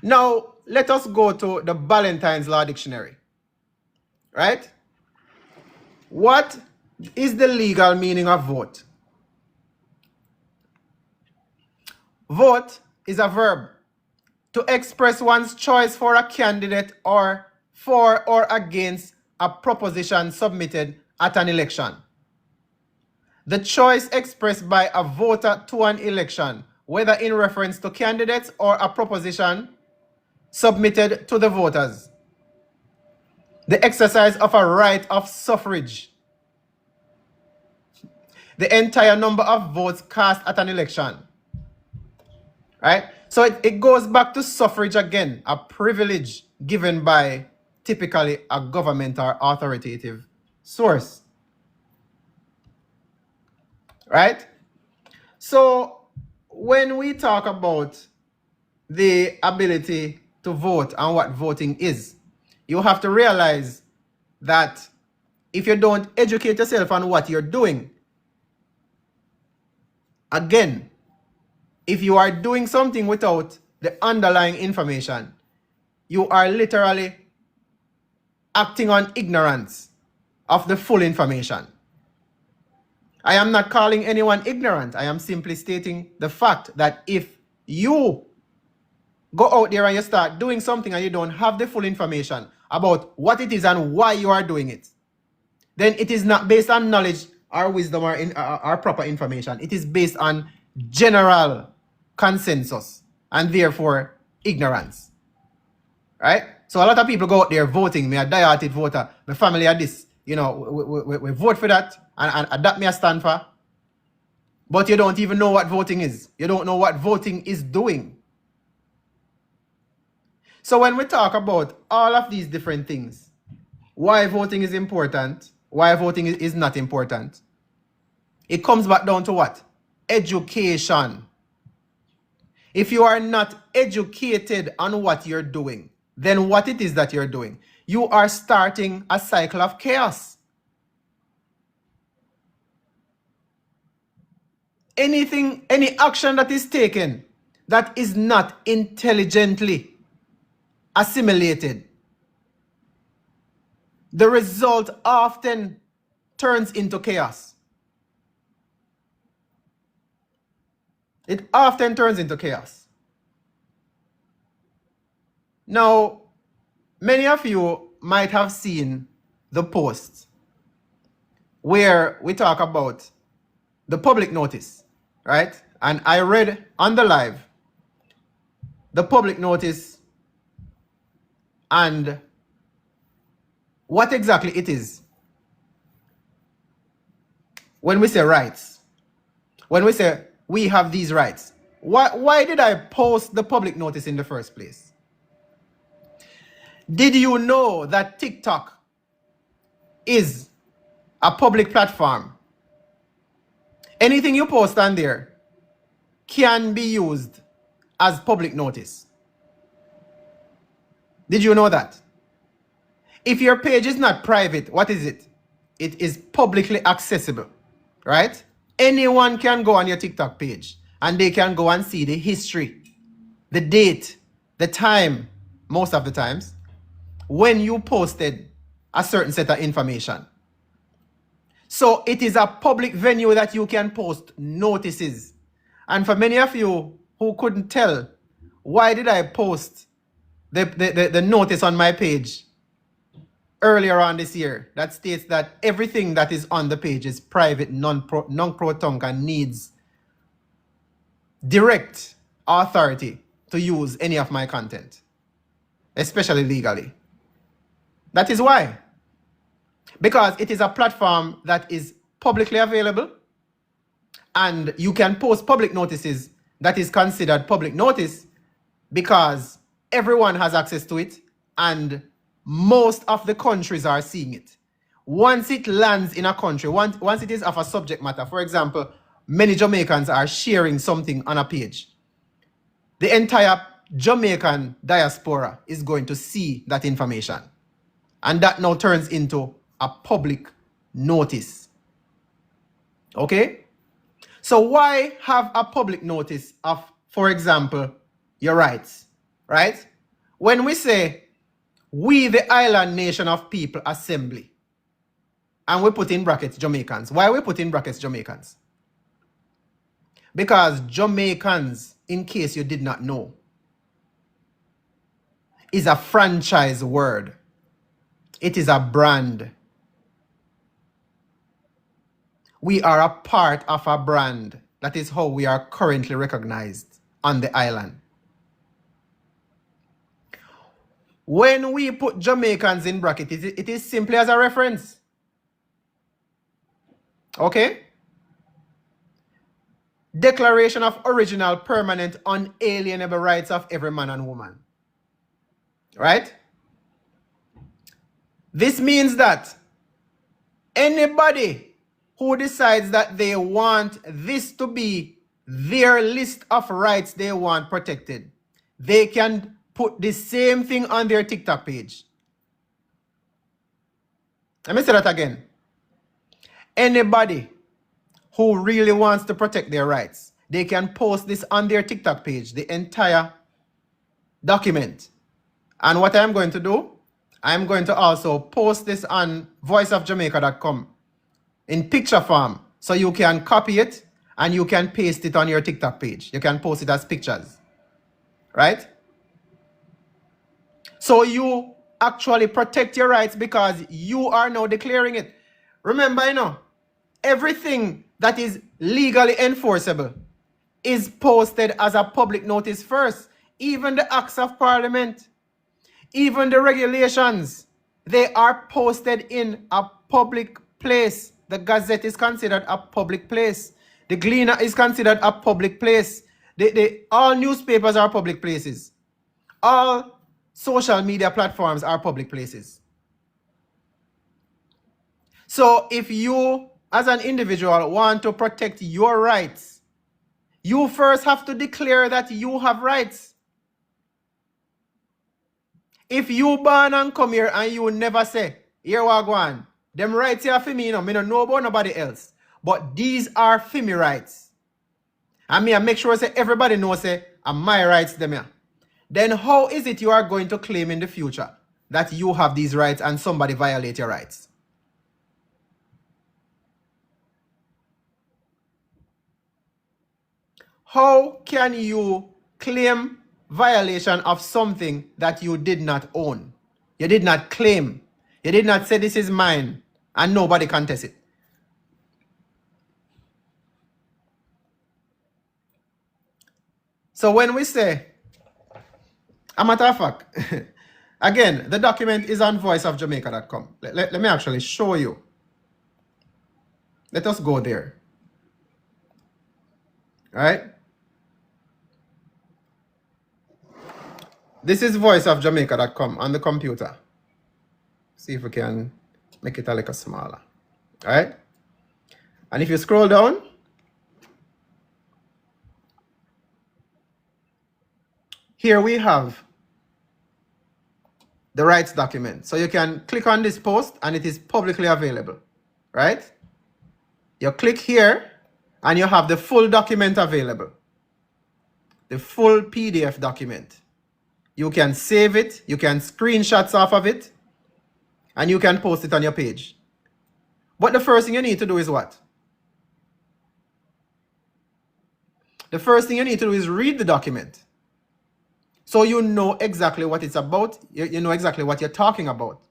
Now, let us go to the Ballantyne's Law Dictionary. Right? What is the legal meaning of vote? Vote is a verb to express one's choice for a candidate or for or against a proposition submitted at an election. The choice expressed by a voter to an election, whether in reference to candidates or a proposition submitted to the voters. The exercise of a right of suffrage. The entire number of votes cast at an election. Right? So it goes back to suffrage again, a privilege given by typically a government or authoritative source. Right? So when we talk about the ability to vote and what voting is, you have to realize that if you don't educate yourself on what you're doing, again, if you are doing something without the underlying information, you are literally acting on ignorance of the full information. I am not calling anyone ignorant. I am simply stating the fact that if you go out there and you start doing something and you don't have the full information about what it is and why you are doing it, then it is not based on knowledge or wisdom or proper information. It is based on general consensus and therefore ignorance. Right? So a lot of people go out there voting. Me a die-hearted voter. My family are this. You know, we vote for that and that me a stand for. But you don't even know what voting is. You don't know what voting is doing. So when we talk about all of these different things, why voting is important, why voting is not important, it comes back down to what? Education. If you are not educated on what you're doing, then what it is that you're doing, you are starting a cycle of chaos. Any action that is taken that is not intelligently assimilated, the result often turns into chaos. It often turns into chaos. Now, many of you might have seen the post where we talk about the public notice, right? And I read on the live the public notice and what exactly it is when we say rights. When we say we have these rights. Why did I post the public notice in the first place? Did you know that TikTok is a public platform? Anything you post on there can be used as public notice. Did you know that? If your page is not private, what is it? It is publicly accessible, right? Anyone can go on your TikTok page and they can go and see the history, the date, the time, most of the times, when you posted a certain set of information. So it is a public venue that you can post notices. And for many of you who couldn't tell, why did I post the notice on my page earlier on this year that states that everything that is on the page is private, non-pro-tunk, and needs direct authority to use any of my content, especially legally. That is why. Because it is a platform that is publicly available and you can post public notices that is considered public notice because everyone has access to it and most of the countries are seeing it. Once it lands in a country, once it is of a subject matter, for example, many Jamaicans are sharing something on a page, the entire Jamaican diaspora is going to see that information. And that now turns into a public notice. Okay? So why have a public notice of, for example, your rights, right? When we say, we the island nation of people assembly, and we put in brackets Jamaicans. Why we put in brackets Jamaicans? Because Jamaicans, in case you did not know, is a franchise word. It is a brand. We are a part of a brand. That is how we are currently recognized on the island. When we put Jamaicans in bracket, it is simply as a reference. Okay? Declaration of original, permanent, unalienable rights of every man and woman. Right? This means that anybody who decides that they want this to be their list of rights they want protected, they can put the same thing on their TikTok page. Let me say that again. Anybody who really wants to protect their rights, they can post this on their TikTok page, the entire document. And what I'm going to do, I'm going to also post this on voiceofjamaica.com in picture form. So you can copy it and you can paste it on your TikTok page. You can post it as pictures. Right? So you actually protect your rights because you are now declaring it. Remember, everything that is legally enforceable is posted as a public notice first. Even the acts of parliament, even the regulations, they are posted in a public place. The Gazette is considered a public place. The Gleaner is considered a public place. All newspapers are public places. All social media platforms are public places. So if you, as an individual, want to protect your rights, you first have to declare that you have rights. If you born and come here and you never say, here we go on, them rights here for me, me don't know about nobody else. But these are for me rights. And me I make sure say everybody knows say, and my rights them here. Then how is it you are going to claim in the future that you have these rights and somebody violate your rights? How can you claim violation of something that you did not own? You did not claim. You did not say this is mine and nobody contests it. So when we say, a matter of fact, again, the document is on voiceofjamaica.com. Let me actually show you. Let us go there. All right? This is voiceofjamaica.com on the computer. See if we can make it a little smaller. All right? And if you scroll down, here we have the rights document. So you can click on this post and it is publicly available, right? You click here and you have the full document available. The full PDF document. You can save it, you can screenshots off of it, and you can post it on your page. But the first thing you need to do is what? The first thing you need to do is read the document. So you know exactly what it's about. You know exactly what you're talking about.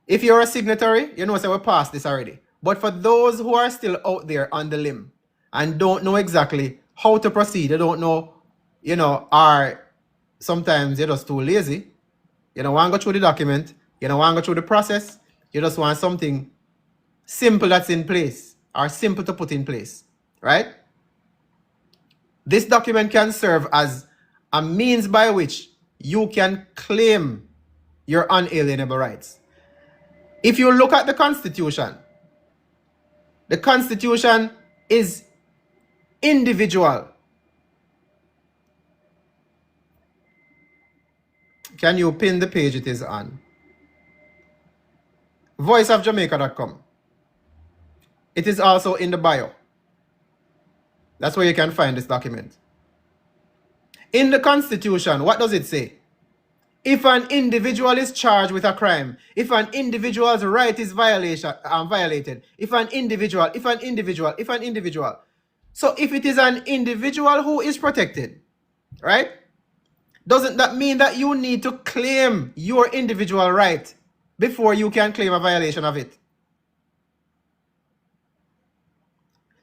If you're a signatory, you know, so we passed this already. But for those who are still out there on the limb and don't know exactly how to proceed, they don't know, you know, are sometimes you're just too lazy. You don't want to go through the document. You don't want to go through the process. You just want something simple that's in place or simple to put in place, right? This document can serve as a means by which you can claim your unalienable rights. If you look at the Constitution is individual. Can you pin the page it is on? voiceofjamaica.com. It is also in the bio. That's where you can find this document. In the Constitution, what does it say? If an individual is charged with a crime, if an individual's right is violated, if an individual. So if it is an individual who is protected, right? Doesn't that mean that you need to claim your individual right before you can claim a violation of it?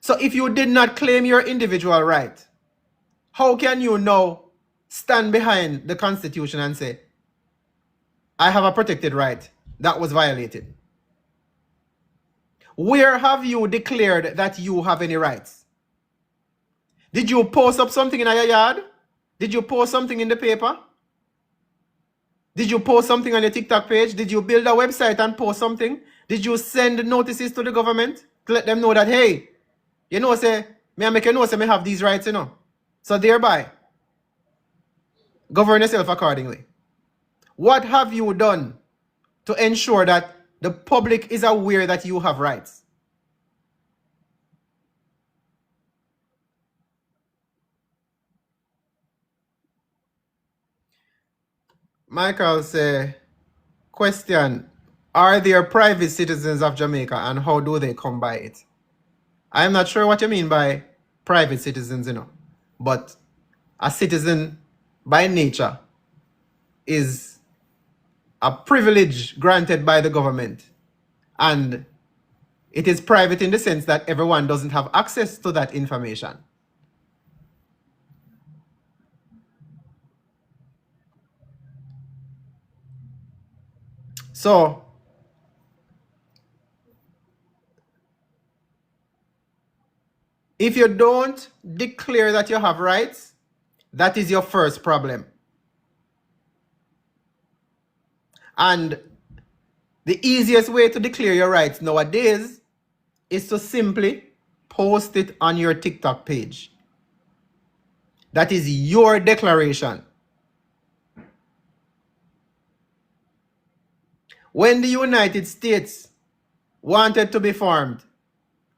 So if you did not claim your individual right, how can you now stand behind the Constitution and say, I have a protected right that was violated? Where have you declared that you have any rights? Did you post up something in your yard? Did you post something in the paper? Did you post something on your TikTok page? Did you build a website and post something? Did you send notices to the government to let them know that, hey, you know, say, me make you know, say, me have these rights, you know. So thereby, govern yourself accordingly. What have you done to ensure that the public is aware that you have rights? Michael say, question, are there private citizens of Jamaica and how do they come by it? I'm not sure what you mean by private citizens, you know, but a citizen by nature is a privilege granted by the government, and it is private in the sense that everyone doesn't have access to that information. So if you don't declare that you have rights, that is your first problem. And the easiest way to declare your rights nowadays is to simply post it on your TikTok page. That is your declaration. When the United States wanted to be formed,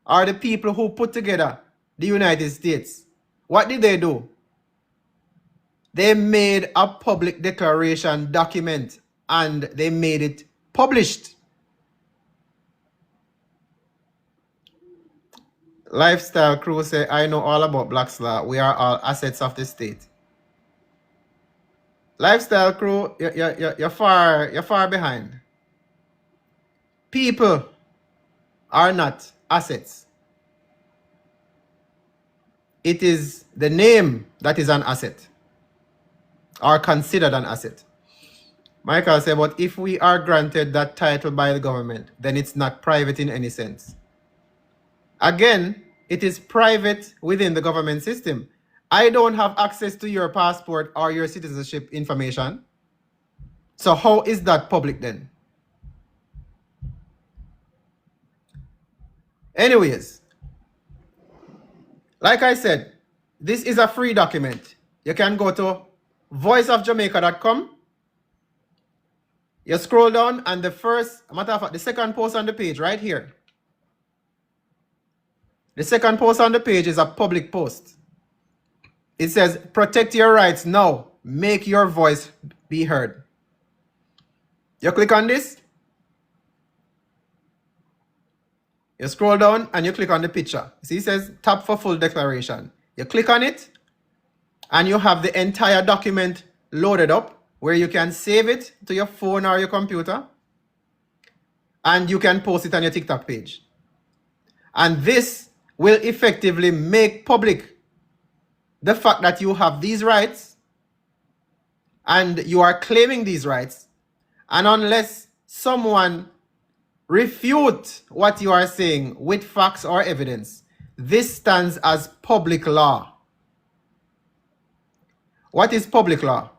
or the people who put together the United States, what did they do? They made a public declaration document and they made it published. Lifestyle Crew say, I know all about Black's Law. We are all assets of the state. Lifestyle Crew, you're far behind. People are not assets. It is the name that is an asset, or considered an asset. Michael said, but if we are granted that title by the government, then it's not private in any sense. Again, it is private within the government system. I don't have access to your passport or your citizenship information. So how is that public then? Anyways, like I said, this is a free document. You can go to voiceofjamaica.com You scroll down and the second post on the page right here. The second post on the page is a public post. It says, protect your rights now. Make your voice be heard. You click on this. You scroll down and you click on the picture. See, it says tap for full declaration. You click on it and you have the entire document loaded up where you can save it to your phone or your computer and you can post it on your TikTok page. And this will effectively make public the fact that you have these rights and you are claiming these rights. And unless someone refute what you are saying with facts or evidence, this stands as public law. What is public law?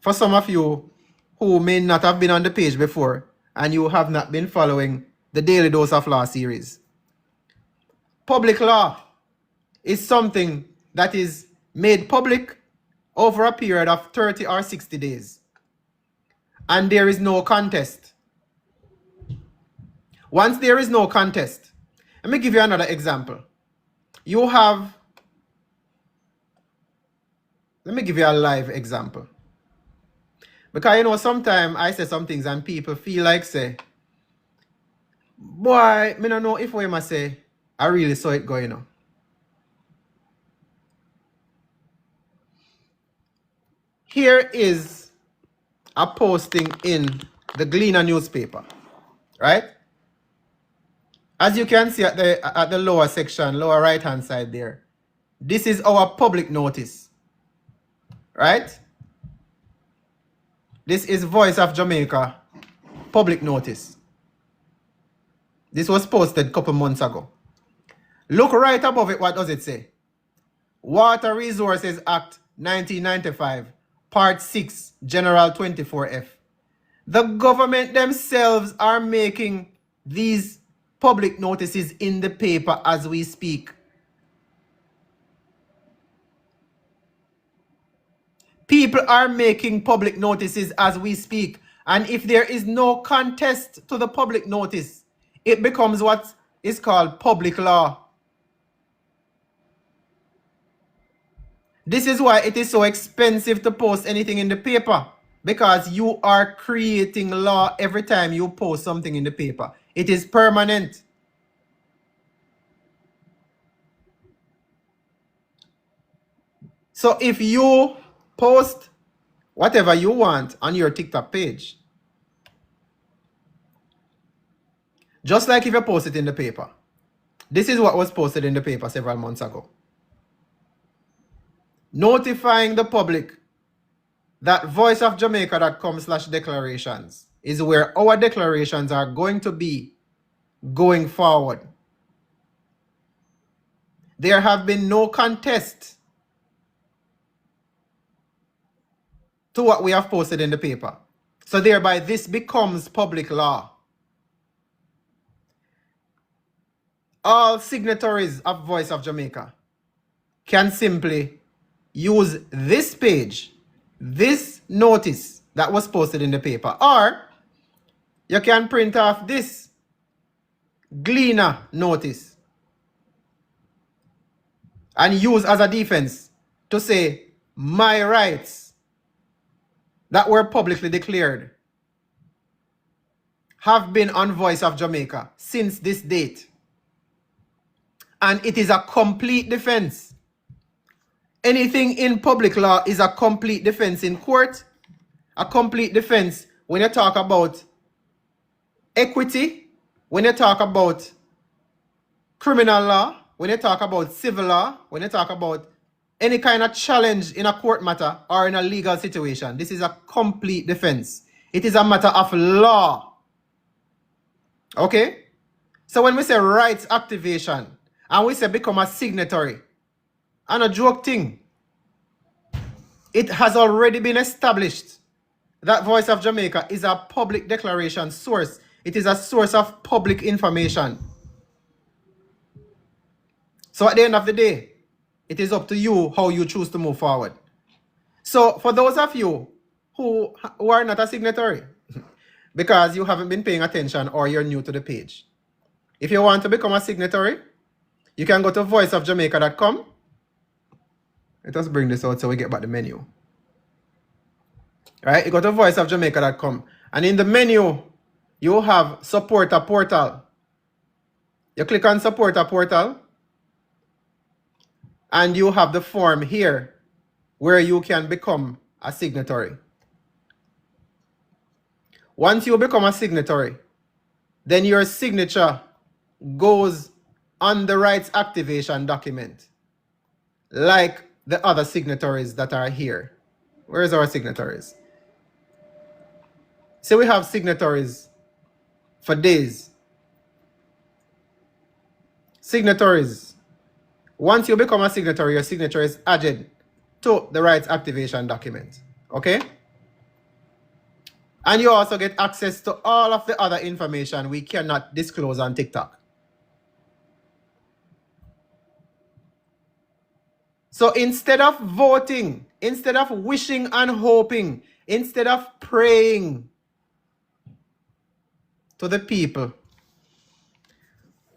For some of you who may not have been on the page before and you have not been following the Daily Dose of Law series, public law is something that is made public over a period of 30 or 60 days. And there is no contest. Once there is no contest, let me give you another example. Let me give you a live example. Because sometimes I say some things and people feel like say, boy, me don't know if what I say, I really saw it going on. Here is a posting in the Gleaner newspaper, right? As you can see at the lower section, lower right hand side there, this is our public notice, right? This is Voice of Jamaica public notice. This was posted a couple months ago. Look right above it, what does it say? Water Resources Act 1995, Part 6, General 24F. The government themselves are making these public notices in the paper as we speak. People are making public notices as we speak. And if there is no contest to the public notice, it becomes what is called public law. This is why it is so expensive to post anything in the paper, because you are creating law every time you post something in the paper. It is permanent. So if you post whatever you want on your TikTok page, just like if you post it in the paper, this is what was posted in the paper several months ago. Notifying the public that voiceofjamaica.com/declarations is where our declarations are going to be going forward. There have been no contest to what we have posted in the paper. So thereby this becomes public law. All signatories of Voice of Jamaica can simply use this page, this notice that was posted in the paper, or you can print off this Gleaner notice and use as a defense to say, my rights that were publicly declared have been on Voice of Jamaica since this date. And it is a complete defense. Anything in public law is a complete defense in court, a complete defense when you talk about equity, when you talk about criminal law, when you talk about civil law, when you talk about any kind of challenge in a court matter or in a legal situation. This is a complete defense. It is a matter of law. Okay? So when we say rights activation and we say become a signatory, and a joke thing, it has already been established that Voice of Jamaica is a public declaration source. It is a source of public information. So at the end of the day, it is up to you how you choose to move forward. So for those of you who are not a signatory, because you haven't been paying attention or you're new to the page. If you want to become a signatory, you can go to voiceofjamaica.com. Let us bring this out so we get back the menu. Right? You go to voiceofjamaica.com, and in the menu, you have support a portal. You click on support a portal, and you have the form here where you can become a signatory. Once you become a signatory, then your signature goes on the rights activation document, like the other signatories that are here. Where's our signatories? So we have signatories for days. Signatories. Once you become a signatory, your signature is added to the rights activation document. Okay? And you also get access to all of the other information we cannot disclose on TikTok. So instead of voting, instead of wishing and hoping, instead of praying to the people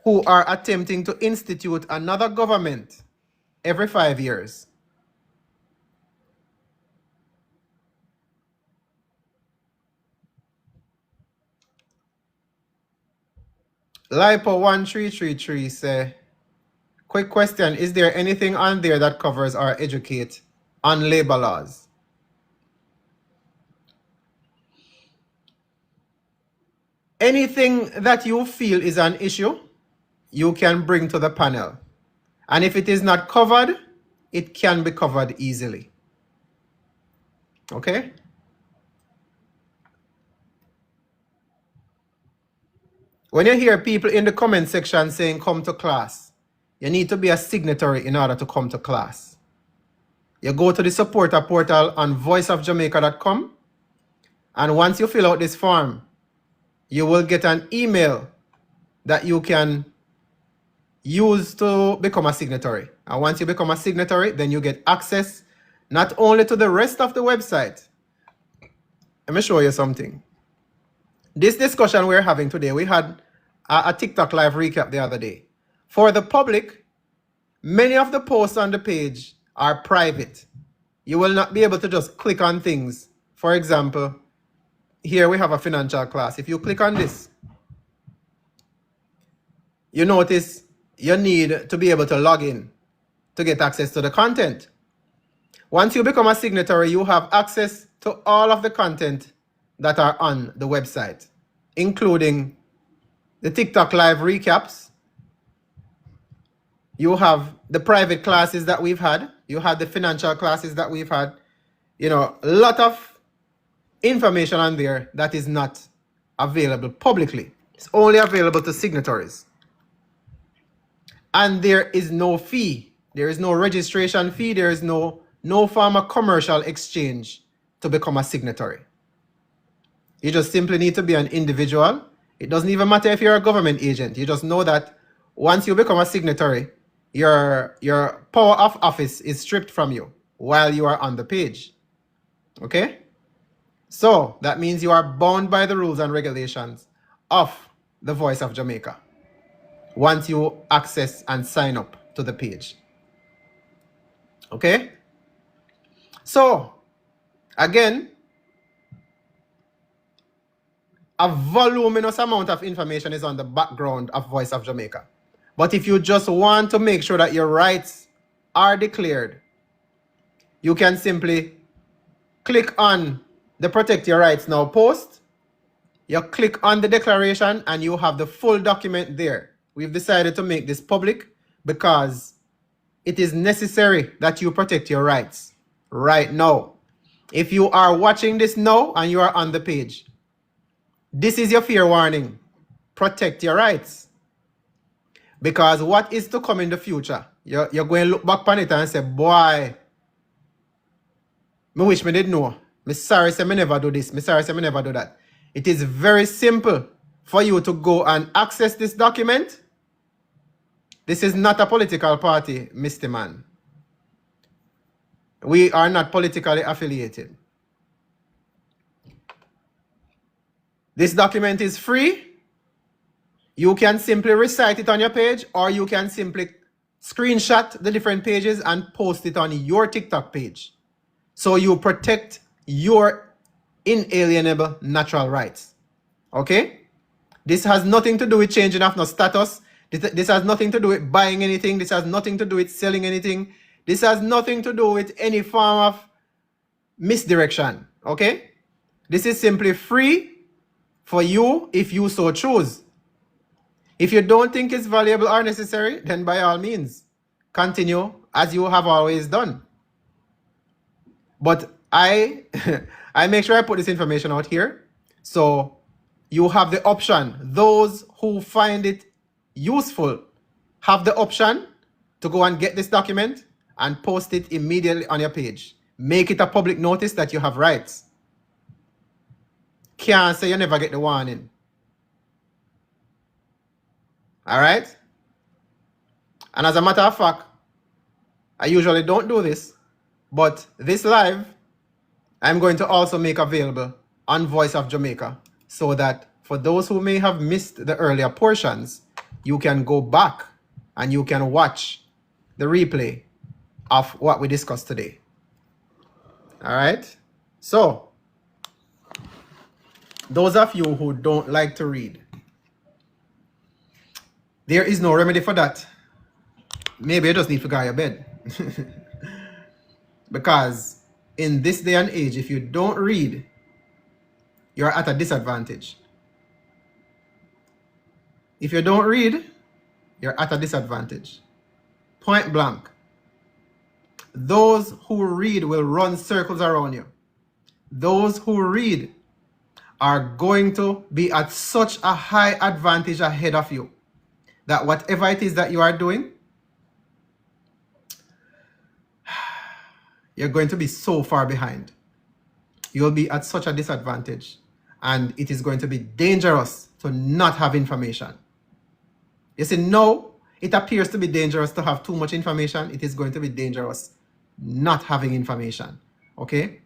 who are attempting to institute another government every 5 years, Lipo1333 say, quick question, is there anything on there that covers or educate on labor laws? Anything that you feel is an issue, you can bring to the panel. And if it is not covered, it can be covered easily. Okay? When you hear people in the comment section saying come to class, you need to be a signatory in order to come to class. You go to the supporter portal on voiceofjamaica.com, and once you fill out this form, you will get an email that you can use to become a signatory. And once you become a signatory, then you get access not only to the rest of the website. Let me show you something. This discussion we're having today, we had a TikTok live recap the other day. For the public, many of the posts on the page are private. You will not be able to just click on things. For example, here we have a financial class. If you click on this, you notice you need to be able to log in to get access to the content. Once you become a signatory, you have access to all of the content that are on the website, including the TikTok live recaps. You have the private classes that we've had. You have the financial classes that we've had. You know, a lot of information on there that is not available publicly. It's only available to signatories. And there is no fee. There is no registration fee. There is no form of commercial exchange to become a signatory. You just simply need to be an individual. It doesn't even matter if you're a government agent. You just know that once you become a signatory, your power of office is stripped from you while you are on the page. Okay? So that means you are bound by the rules and regulations of the Voice of Jamaica once you access and sign up to the page. Okay? So, again, a voluminous amount of information is on the background of Voice of Jamaica. But if you just want to make sure that your rights are declared, you can simply click on the Protect Your Rights Now post. You click on the declaration and you have the full document there. We've decided to make this public because it is necessary that you protect your rights right now. If you are watching this now and you are on the page, this is your fair warning. Protect your rights. Because what is to come in the future, you're going to look back on it and say, boy, me wish me did know. Me sorry say me never do this. Me sorry say me never do that. It is very simple for you to go and access this document. This is not a political party, Mr. Man. We are not politically affiliated. This document is free. You can simply recite it on your page, or you can simply screenshot the different pages and post it on your TikTok page. So you protect your inalienable natural rights. Okay? This has nothing to do with changing of no status. This has nothing to do with buying anything. This has nothing to do with selling anything. This has nothing to do with any form of misdirection. Okay? This is simply free for you if you so choose. If you don't think it's valuable or necessary, then by all means, continue as you have always done. But I make sure I put this information out here. So you have the option. Those who find it useful have the option to go and get this document and post it immediately on your page. Make it a public notice that you have rights. Can't say you never get the warning. All right? And as a matter of fact, I usually don't do this, but this live, I'm going to also make available on Voice of Jamaica so that for those who may have missed the earlier portions, you can go back and you can watch the replay of what we discussed today. All right? So, those of you who don't like to read, there is no remedy for that. Maybe you just need to go to your bed. Because in this day and age, if you don't read, you're at a disadvantage. If you don't read, you're at a disadvantage. Point blank. Those who read will run circles around you. Those who read are going to be at such a high advantage ahead of you that whatever it is that you are doing, you're going to be so far behind. You'll be at such a disadvantage, and it is going to be dangerous to not have information. You see, no, it appears to be dangerous to have too much information. It is going to be dangerous not having information. Okay?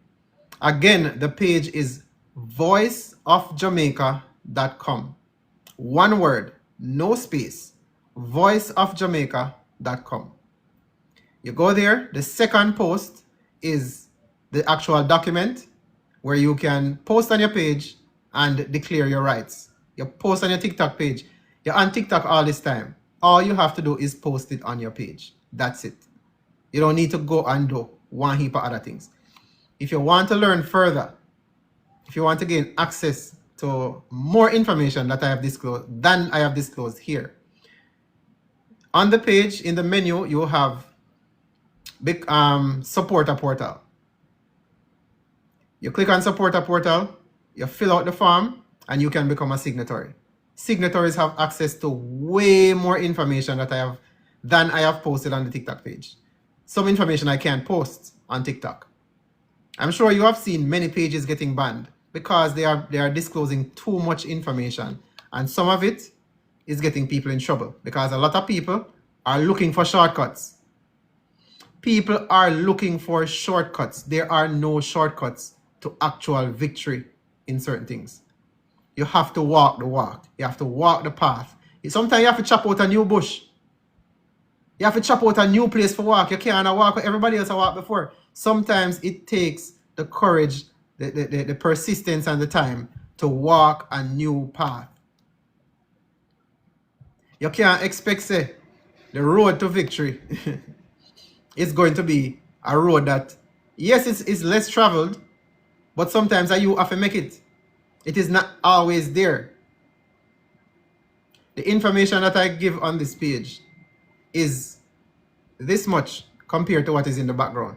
Again, the page is voiceofjamaica.com. One word, no space. voiceofjamaica.com. You go there. The second post is the actual document where you can post on your page and declare your rights. You post on your TikTok page. You're on TikTok all this time. All you have to do is post it on your page. That's it. You don't need to go and do one heap of other things. If you want to learn further, if you want to gain access to more information that I have disclosed than I have disclosed here, on the page in the menu you have big support a portal. You click on support a portal, you fill out the form, and you can become a signatory. Signatories have access to way more information than I have posted on the TikTok page. Some information I can't post on TikTok. I'm sure you have seen many pages getting banned because they are disclosing too much information, and some of it is getting people in trouble because a lot of people are looking for shortcuts. People are looking for shortcuts. There are no shortcuts to actual victory in certain things. You have to walk the walk. You have to walk the path. Sometimes you have to chop out a new bush. You have to chop out a new place for walk. You can't walk where everybody else has walked before. Sometimes it takes the courage, the persistence, and the time to walk a new path. You can't expect, say, the road to victory is going to be a road that, yes, it's less traveled, but sometimes you have to make it. It is not always there. The information that I give on this page is this much compared to what is in the background.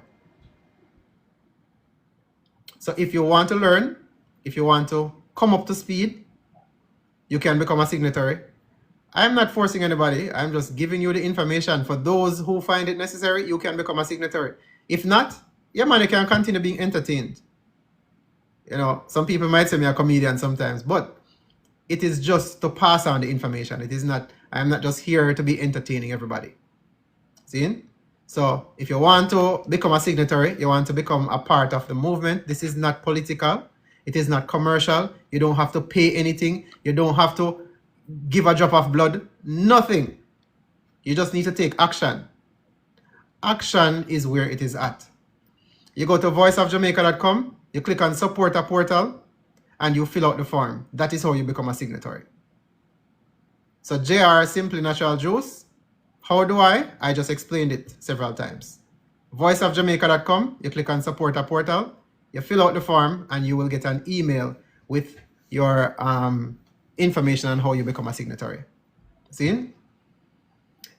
So if you want to learn, if you want to come up to speed, you can become a signatory. I'm not forcing anybody. I'm just giving you the information. For those who find it necessary, you can become a signatory. If not, yeah, man, you can continue being entertained. You know, some people might say me a comedian sometimes, but it is just to pass on the information. It is not, I'm not just here to be entertaining everybody. See? So if you want to become a signatory, you want to become a part of the movement, this is not political. It is not commercial. You don't have to pay anything. You don't have to give a drop of blood. Nothing. You just need to take action. Action is where it is at. You go to voiceofjamaica.com, you click on support a portal, and you fill out the form. That is how you become a signatory. So JR Simply Natural Juice. How do I? I just explained it several times. Voiceofjamaica.com, you click on support a portal, you fill out the form, and you will get an email with your information on how you become a signatory. See?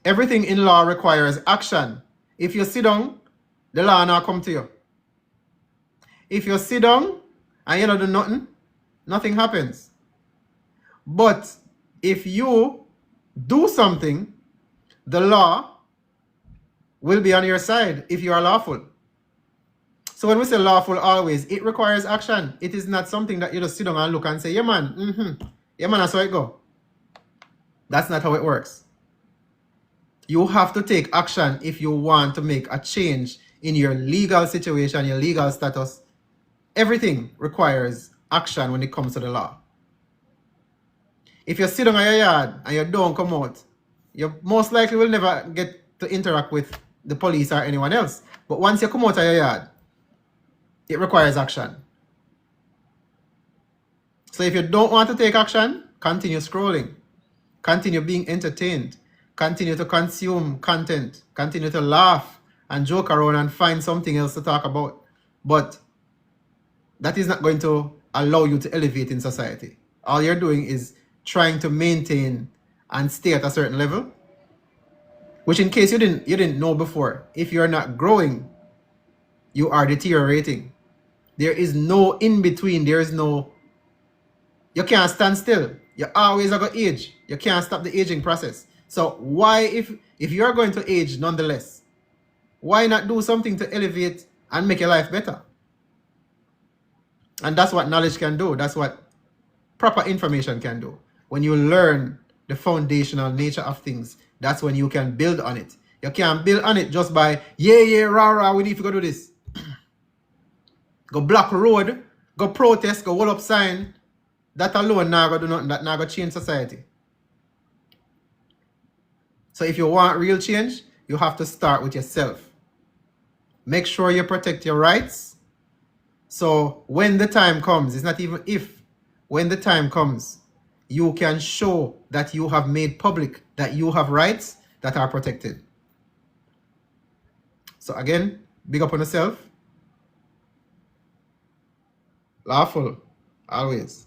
Everything in law requires action. If you sit down, the law now come to you. If you sit down and you don't do nothing, nothing happens. But if you do something, the law will be on your side if you are lawful. So when we say lawful always, it requires action. It is not something that you just sit down and look and say, yeah man, yeah man, that's how it go. That's not how it works. You have to take action if you want to make a change in your legal situation, your legal status. Everything requires action when it comes to the law. If you sit down in your yard and you don't come out, you most likely will never get to interact with the police or anyone else. But once you come out of your yard, it requires action. So if you don't want to take action, continue scrolling. Continue being entertained. Continue to consume content. Continue to laugh and joke around and find something else to talk about. But that is not going to allow you to elevate in society. All you're doing is trying to maintain and stay at a certain level, which in case you didn't know before, if you're not growing, you are deteriorating. There is no in between. There is no, you can't stand still. You always are going to age. You can't stop the aging process. So why, if you're going to age nonetheless, why not do something to elevate and make your life better? And that's what knowledge can do. That's what proper information can do. When you learn the foundational nature of things, that's when you can build on it. You can't build on it just by, yeah, rah, we need to go do this. Go block road, go protest, go hold up sign. That alone now go do nothing. That now go change society. So if you want real change, you have to start with yourself. Make sure you protect your rights. So when the time comes, it's not even if, when the time comes, you can show that you have made public that you have rights that are protected. So again, big up on yourself. Lawful, always.